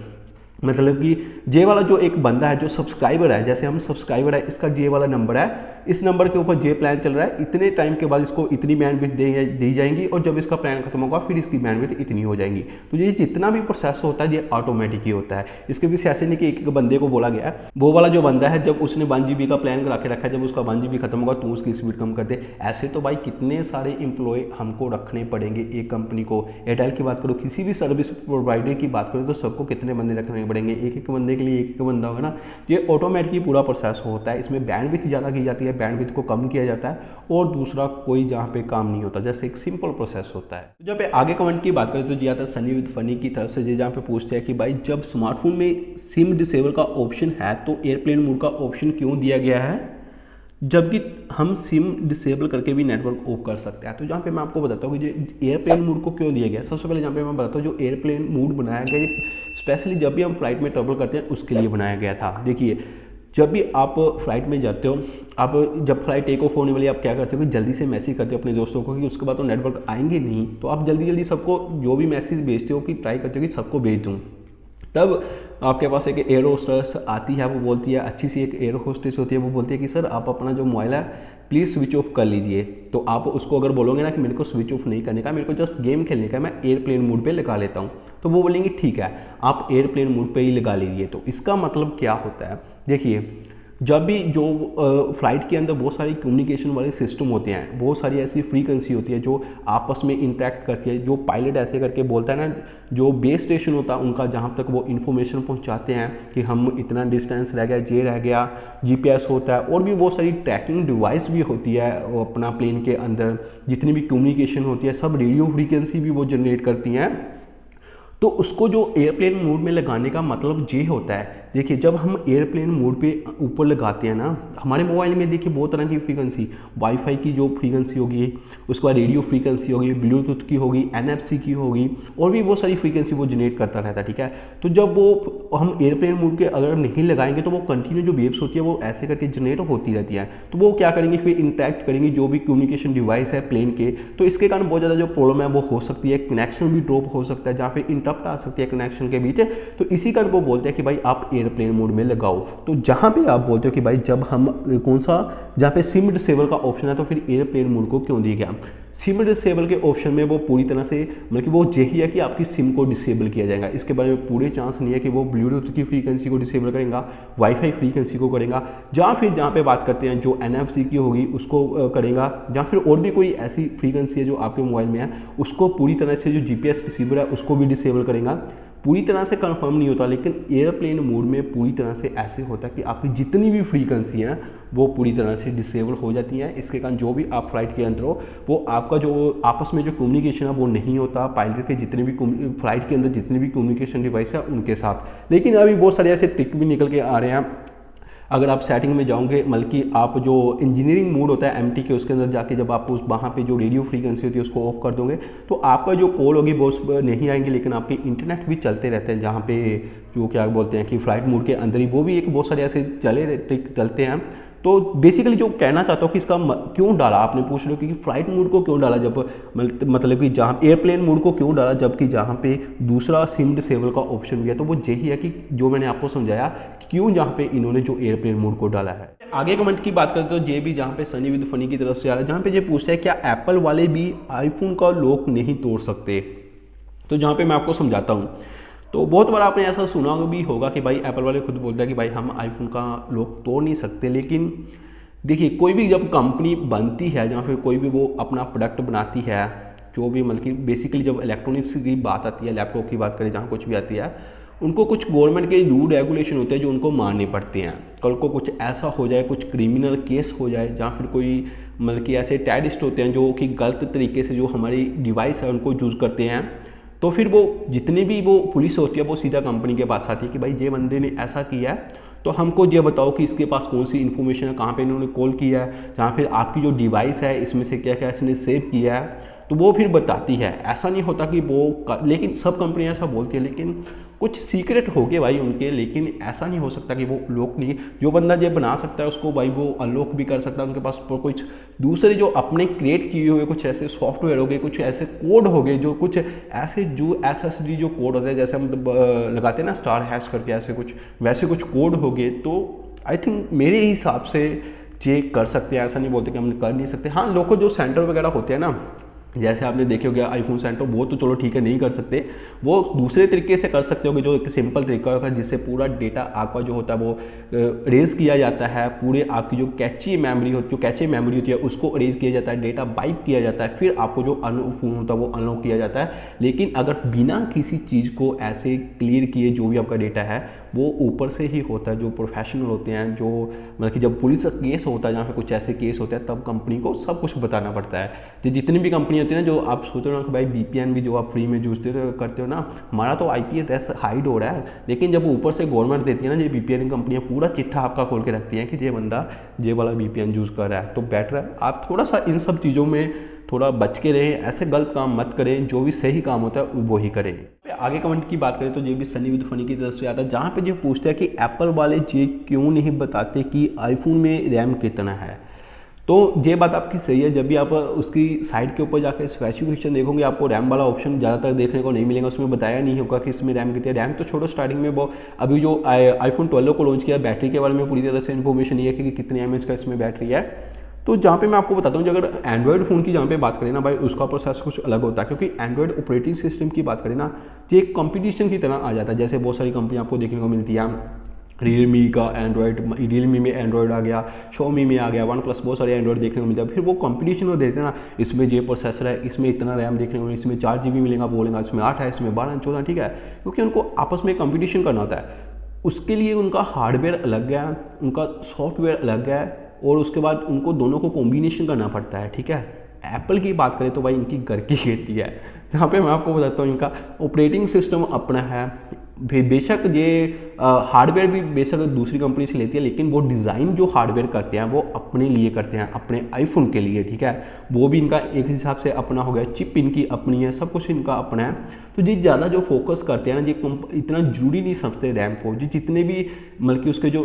मतलब कि जे वाला जो एक बंदा है जो सब्सक्राइबर है, जैसे हम सब्सक्राइबर है, इसका जे वाला नंबर है, इस नंबर के ऊपर जे प्लान चल रहा है, इतने टाइम के बाद इसको इतनी बैंडविड्थ दी जाएंगी और जब इसका प्लान खत्म होगा फिर इसकी बैंडविड्थ इतनी हो जाएंगी। तो ये जितना भी प्रोसेस होता है ये ऑटोमेटिक ही होता है। इसके पीछे ऐसे नहीं कि एक बंदे को बोला गया है, वो वाला जो बंदा है जब उसने 1 GB का प्लान करा के रखा है, जब उसका 1 GB खत्म होगा तो उसकी स्पीड कम कर दे। ऐसे तो भाई कितने सारे एम्प्लॉय हमको रखने पड़ेंगे एक कंपनी को। एयरटेल की बात करो, किसी भी सर्विस प्रोवाइडर की बात करो तो सबको कितने बंदे रखने पड़ेंगे, एक बंदे के लिए एक बंदा होगा ना। ये ऑटोमेटिकली पूरा प्रोसेस होता है, इसमें बैंडविड्थ ज़्यादा की जाती है, बैंडविड्थ को कम किया जाता है और दूसरा कोई जहाँ पे काम नहीं होता, जैसे एक सिंपल प्रोसेस होता है। तो जब आगे कमेंट की बात करें तो जी आता है सनी विद फनी की तरफ से, जहाँ पे पूछते हैं कि भाई जब स्मार्टफोन में सिम डिसेबल का ऑप्शन है तो एयरप्लेन मोड का ऑप्शन क्यों दिया गया है, जबकि हम सिम डिसेबल करके भी नेटवर्क ऑफ कर सकते हैं। तो जहाँ पे मैं आपको बताता हूँ कि जो एयरप्लेन मोड को क्यों दिया गया। सबसे पहले जहाँ पे मैं बताता हूँ जो एयरप्लेन मोड बनाया गया स्पेशली जब भी हम फ्लाइट में ट्रैवल करते हैं उसके लिए बनाया गया था। देखिए जब भी आप फ्लाइट में जाते हो, आप जब फ्लाइट टेक ऑफ होने वाली आप क्या करते हो कि जल्दी से मैसेज करते हो अपने दोस्तों को कि उसके बाद तो नेटवर्क आएंगे नहीं, तो आप जल्दी सबको जो भी मैसेज भेजते हो कि ट्राई करते हो कि सबको भेज दूँ। तब आपके पास एक एयर होस्टेस आती है, वो बोलती है, अच्छी सी एक एयर होस्टेस होती है, वो बोलती है कि सर आप अपना जो मोबाइल है प्लीज़ स्विच ऑफ कर लीजिए। तो आप उसको अगर बोलोगे ना कि मेरे को स्विच ऑफ नहीं करने का, मेरे को जस्ट गेम खेलने का, मैं एयरप्लेन मोड पे लगा लेता हूँ, तो वो बोलेंगे ठीक है आप एयरप्लेन मोड पे ही लगा लीजिए। तो इसका मतलब क्या होता है, देखिए जब भी जो फ्लाइट के अंदर बहुत सारी कम्युनिकेशन वाले सिस्टम होते हैं, बहुत सारी ऐसी फ्रीक्वेंसी होती है जो आपस में इंटरेक्ट करती है, जो पायलट ऐसे करके बोलता है ना, जो बेस स्टेशन होता है उनका, जहाँ तक वो इन्फॉर्मेशन पहुँचाते हैं कि हम इतना डिस्टेंस रह गया, ये रह गया, GPS होता है और भी बहुत सारी ट्रैकिंग डिवाइस भी होती है अपना प्लेन के अंदर, जितनी भी कम्युनिकेशन होती है सब रेडियो फ्रीक्वेंसी भी वो जनरेट करती हैं। तो उसको जो एयरप्लेन मोड में लगाने का मतलब ये होता है, देखिए जब हम एयरप्लेन मोड पे ऊपर लगाते हैं ना, हमारे मोबाइल में देखिए बहुत तरह की फ्रीक्वेंसी, वाईफाई की जो फ्रीक्वेंसी होगी, उसके बाद रेडियो फ्रीक्वेंसी होगी, ब्लूटूथ की होगी, NFC की होगी और भी बहुत सारी फ्रीक्वेंसी वो जनरेट करता रहता है, ठीक है। तो जब वो हम एयरप्लेन मोड के अगर नहीं लगाएंगे तो वो कंटिन्यू जो वेव्स होती है वो ऐसे करके जनरेट होती रहती है, तो वो क्या करेंगे फिर इंटरेक्ट करेंगे जो भी कम्युनिकेशन डिवाइस है प्लेन के। तो इसके कारण बहुत ज़्यादा जो प्रॉब्लम है वो हो सकती है, कनेक्शन भी ड्रॉप हो सकता है, जहाँ पे इंटरप्ट आ सकती है कनेक्शन के बीच। तो इसी कारण वो बोलते हैं कि भाई आप एयरप्लेन मोड में लगाओ। तो जहां पे आप बोलते हो कि भाई जब हम कौन सा, जहां पे सिम डिसेबल का ऑप्शन है तो फिर एयरप्लेन मोड को क्यों दिया गया। सिम डिसेबल के ऑप्शन में वो पूरी तरह से मतलब कि वो यही है कि आपकी सिम को डिसेबल किया जाएगा, इसके बारे में पूरे चांस नहीं है कि वो ब्लूटूथ की फ्रीक्वेंसी को डिसेबल करेगा, वाईफाई फ्रीक्वेंसी को करेगा, या फिर जहाँ पे बात करते हैं जो NFC की होगी उसको करेगा, या फिर और भी कोई ऐसी फ्रीक्वेंसी है जो आपके मोबाइल में है उसको पूरी तरह से जो GPS रिसीवर है उसको भी डिसेबल करेगा। पूरी तरह से कंफर्म नहीं होता, लेकिन एयरप्लेन मोड में पूरी तरह से ऐसे होता है कि आपकी जितनी भी फ्रीक्वेंसी हैं वो पूरी तरह से डिसेबल हो जाती हैं। इसके कारण जो भी आप फ्लाइट के अंदर हो वो आपका जो आपस में जो कम्युनिकेशन है वो नहीं होता पायलट के जितने भी फ्लाइट के अंदर जितने भी कम्युनिकेशन डिवाइस है उनके साथ। लेकिन अभी बहुत सारे ऐसे ट्रिक भी निकल के आ रहे हैं, अगर आप सेटिंग में जाओगे, बल्कि आप जो इंजीनियरिंग मोड होता है MT के उसके अंदर जाके जब आप उस वहाँ पे जो रेडियो फ्रीक्वेंसी होती है उसको ऑफ कर दोगे तो आपका जो कॉल होगी वो नहीं आएंगे, लेकिन आपके इंटरनेट भी चलते रहते हैं, जहाँ पे जो क्या बोलते हैं कि फ्लाइट मोड के अंदर ही वो भी एक बहुत सारे ऐसे चलते हैं। तो बेसिकली जो कहना चाहता हूँ कि इसका क्यों डाला, आपने पूछ रहे हो कि फ्लाइट मोड को क्यों डाला, जब मतलब कि जहाँ एयरप्लेन मोड को क्यों डाला जबकि जहाँ पे दूसरा सिम डिसेबल का ऑप्शन भी है, तो वो यही है कि जो मैंने आपको समझाया क्यों जहाँ पे इन्होंने जो एयरप्लेन मोड को डाला है। आगे कमेंट की बात करते तो ये भी जहाँ पे सनी विद फनी की तरफ से आ रहा है, जहाँ पे ये पूछता है क्या एप्पल वाले भी आईफोन का लॉक नहीं तोड़ सकते। तो जहाँ पे मैं आपको समझाता हूँ, तो बहुत बार आपने ऐसा सुना भी होगा कि भाई एप्पल वाले खुद बोलते हैं कि भाई हम आईफोन का लॉक तोड़ नहीं सकते। लेकिन देखिए कोई भी जब कंपनी बनती है या फिर कोई भी वो अपना प्रोडक्ट बनाती है, जो भी मतलब कि बेसिकली जब इलेक्ट्रॉनिक्स की बात आती है, लैपटॉप की बात करें, जहाँ कुछ भी आती है, उनको कुछ गवर्नमेंट के रूल रेगुलेशन होते हैं जो उनको मानने पड़ते हैं। कल को कुछ ऐसा हो जाए, कुछ क्रिमिनल केस हो जाए, या फिर कोई मतलब कि ऐसे टेररिस्ट होते हैं जो कि गलत तरीके से जो हमारी डिवाइस है उनको यूज़ करते हैं, तो फिर वो जितनी भी वो पुलिस होती है वो सीधा कंपनी के पास आती है कि भाई ये बंदे ने ऐसा किया है, तो तो हमको ये बताओ कि इसके पास कौन सी इन्फॉर्मेशन है, कहाँ पे इन्होंने कॉल किया है, जहाँ फिर आपकी जो डिवाइस है इसमें से क्या क्या इसने सेव किया है, तो वो फिर बताती है। ऐसा नहीं होता कि लेकिन सब कंपनियां ऐसा बोलती है, लेकिन कुछ सीक्रेट हो गए भाई उनके, लेकिन ऐसा नहीं हो सकता कि वो लॉक नहीं, जो बंदा ये बना सकता है उसको भाई वो अनलॉक भी कर सकता है। उनके पास कुछ दूसरे जो अपने क्रिएट किए हुए कुछ ऐसे सॉफ्टवेयर हो गए, कुछ ऐसे कोड हो गए, जो कुछ ऐसे जो SSD जो कोड होते हैं, जैसे हम लगाते हैं ना स्टार हैश करके, ऐसे कुछ वैसे कुछ कोड हो गए। तो आई थिंक मेरे हिसाब से ये कर सकते हैं, ऐसा नहीं बोलते कि हम कर नहीं सकते। हाँ, लोग जो सेंटर वगैरह होते हैं ना, जैसे आपने देखे हो गया आईफोन सेंटर, वो तो चलो ठीक है नहीं कर सकते, वो दूसरे तरीके से कर सकते हो, जो एक सिंपल तरीका होगा जिससे पूरा डेटा आपका जो होता है वो अरेज किया जाता है, पूरे आपकी जो कैची मेमोरी होती है उसको अरेज किया जाता है, डेटा वाइप किया जाता है, फिर आपको जो फोन होता है वो अनलॉक किया जाता है। लेकिन अगर बिना किसी चीज़ को ऐसे क्लियर किए जो भी आपका डेटा है वो ऊपर से ही होता है, जो प्रोफेशनल होते हैं, जो मतलब कि जब पुलिस का केस होता है, जहाँ पे कुछ ऐसे केस होते हैं, तब कंपनी को सब कुछ बताना पड़ता है। तो जितनी भी कंपनी होती है ना, जो आप सोच रहे हो कि भाई VPN भी जो आप फ्री में यूज करते हो ना, हमारा तो IP एड्रेस हाइड हो रहा है, लेकिन जब ऊपर से गवर्नमेंट देती है ना, ये VPN कंपनियाँ पूरा चिट्ठा आपका खोल के रखती हैं कि ये बंदा ये वाला VPN यूज़ कर रहा है। तो बेटर है आप थोड़ा सा इन सब चीज़ों में थोड़ा बच के रहें, ऐसे गलत काम मत करें, जो भी सही काम होता है वो ही करें। आगे कमेंट की बात करें तो ये भी सनी विद फनी की तरफ से आता है, जहाँ पे जो पूछता है कि एप्पल वाले ये क्यों नहीं बताते कि आईफोन में रैम कितना है। तो ये बात आपकी सही है, जब भी आप उसकी साइड के ऊपर जाकर स्पेसिफिकेशन देखोगे आपको रैम वाला ऑप्शन ज़्यादातर देखने को नहीं मिलेगा, उसमें बताया नहीं होगा कि इसमें रैम कितनी है। रैम तो छोड़ो, स्टार्टिंग में वो अभी जो आईफोन 12 को लॉन्च किया, बैटरी के बारे में पूरी तरह से इन्फॉर्मेशन ये है कि कितने mAh का इसमें बैटरी है। तो जहाँ पे मैं आपको बताता हूँ, जो अगर एंड्रॉयड फ़ोन की जहाँ पे बात करें ना भाई, उसका प्रोसेस कुछ अलग होता है, क्योंकि एंड्रॉयड ऑपरेटिंग सिस्टम की बात करें ना, ये एक कंपटीशन की तरह आ जाता है। जैसे बहुत सारी कंपनी आपको देखने को मिलती है, रियलमी का एंड्रॉयड, रियलमी में एंड्रॉयड आ गया, शॉमी में आ गया, वन प्लस, बहुत सारे एंड्रॉयड देखने को मिलता है। फिर वो कंपटीशन में देते हैं ना, इसमें ये प्रोसेसर है, इसमें इतना रैम देखने को मिलेगा, इसमें 4 GB मिलेगा, बोलेगा इसमें 8 है, इसमें 12 14, ठीक है, क्योंकि उनको आपस में कंपटीशन करना होता है। उसके लिए उनका हार्डवेयर अलग है, उनका सॉफ्टवेयर अलग है, और उसके बाद उनको दोनों को कॉम्बिनेशन करना पड़ता है, ठीक है। एप्पल की बात करें तो भाई इनकी घर की खेती है, जहाँ पे मैं आपको बताता हूँ इनका ऑपरेटिंग सिस्टम अपना है। बेशक ये हार्डवेयर भी बेशक दूसरी कंपनी से लेती है, लेकिन वो डिज़ाइन जो हार्डवेयर करते हैं वो अपने लिए करते हैं, अपने आईफोन के लिए, ठीक है। वो भी इनका एक हिसाब से अपना हो गया, चिप इनकी अपनी है, सब कुछ इनका अपना है। तो जी ज़्यादा जो फोकस करते हैं ना, ये इतना जरूरी नहीं समझते रैम को, जी जितने भी मतलब कि उसके जो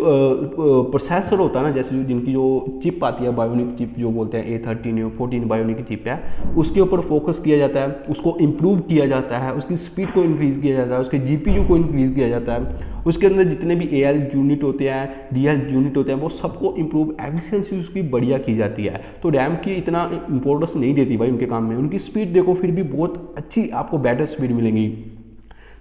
प्रोसेसर होता है ना, जैसे जो जिनकी जो चिप आती है, बायोनिक चिप जो बोलते हैं, A13 14 बायोनिक चिप है, उसके ऊपर फोकस किया जाता है, उसको इम्प्रूव किया जाता है, उसकी स्पीड को इंक्रीज़ किया जाता है, उसके GPU को इंक्रीज़ किया जाता है, उसके अंदर जितने भी AL यूनिट होते हैं, DL यूनिट होते हैं, वो सबको इम्प्रूव, एफिशिएंसी उसकी बढ़िया की जाती है। तो रैम की इतना इंपॉर्टेंस नहीं देती भाई उनके काम में। उनकी स्पीड देखो फिर भी बहुत अच्छी आपको बेटर स्पीड मिलेगी।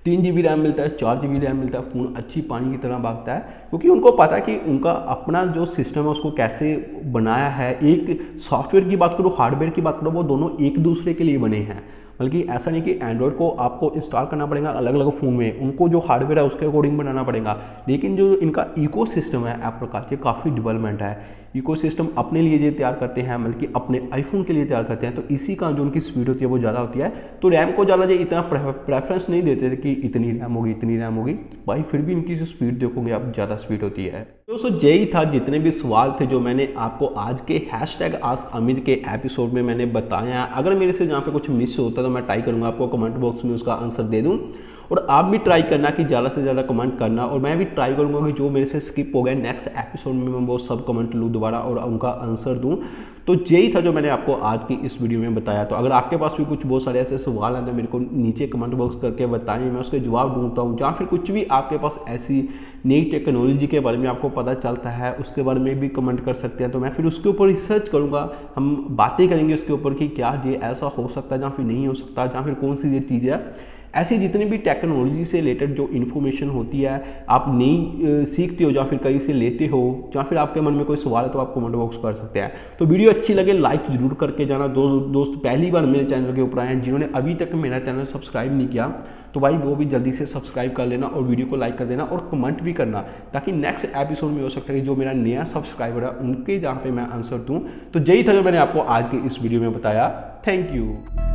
3 GB रैम मिलता है, 4 GB रैम मिलता है, फ़ोन अच्छी पानी की तरह भागता है, क्योंकि उनको पता है कि उनका अपना जो सिस्टम है उसको कैसे बनाया है। एक सॉफ्टवेयर की बात करो, हार्डवेयर की बात करो, वो दोनों एक दूसरे के लिए बने हैं। बल्कि ऐसा नहीं कि एंड्रॉयड को आपको इंस्टॉल करना पड़ेगा अलग अलग फ़ोन में, उनको जो हार्डवेयर है उसके अकॉर्डिंग बनाना पड़ेगा। लेकिन जो इनका इकोसिस्टम है एप्पल का, ये काफ़ी डेवलपमेंट है। इकोसिस्टम अपने लिए ये तैयार करते हैं, बल्कि अपने आईफोन के लिए तैयार करते हैं, तो इसी का जो उनकी स्पीड होती है वो ज़्यादा होती है। तो रैम को ज़्यादा ये इतना प्रेफरेंस नहीं देते थे कि इतनी रैम होगी, इतनी रैम होगी भाई, फिर भी इनकी जो स्पीड देखोगे आप, ज़्यादा स्पीड होती है। दोस्तों यही था, जितने भी सवाल थे जो मैंने आपको आज के #AskAmid के एपिसोड में मैंने बताया। अगर मेरे से जहाँ पे कुछ मिस होता है तो मैं ट्राई करूँगा आपको कमेंट बॉक्स में उसका आंसर दे दूँ, और आप भी ट्राई करना कि ज़्यादा से ज़्यादा कमेंट करना, और मैं भी ट्राई करूँगा कि जो मेरे से स्किप हो गए नेक्स्ट एपिसोड में मैं वो सब कमेंट लूँ दोबारा और उनका आंसर दूँ। तो यही था जो मैंने आपको आज की इस वीडियो में बताया। तो अगर आपके पास भी कुछ बहुत सारे ऐसे सवाल हैं तो मेरे को नीचे कमेंट बॉक्स करके बताइए, मैं उसके जवाब ढूंढता हूँ। जहाँ फिर कुछ भी आपके पास ऐसी नई टेक्नोलॉजी के बारे में आपको पता चलता है उसके बारे में भी कमेंट कर सकते हैं, तो मैं फिर उसके ऊपर रिसर्च करूँगा, हम बातें करेंगे उसके ऊपर कि क्या ये ऐसा हो सकता है, जहाँ फिर नहीं हो सकता, जहाँ फिर कौन सी ये चीज़ है। ऐसी जितनी भी टेक्नोलॉजी से रिलेटेड जो इन्फॉर्मेशन होती है, आप नई सीखते हो या फिर कहीं से लेते हो, या फिर आपके मन में कोई सवाल है तो आप कमेंट बॉक्स कर सकते हैं। तो वीडियो अच्छी लगे लाइक जरूर करके जाना। दोस्त पहली बार मेरे चैनल के ऊपर आए हैं, जिन्होंने अभी तक मेरा चैनल सब्सक्राइब नहीं किया, तो भाई वो भी जल्दी से सब्सक्राइब कर लेना और वीडियो को लाइक कर देना और कमेंट भी करना, ताकि नेक्स्ट एपिसोड में हो सकता है कि जो मेरा नया सब्सक्राइबर है उनके जहाँ पे मैं आंसर दूँ। तो यही था जो मैंने आपको आज के इस वीडियो में बताया। Thank you.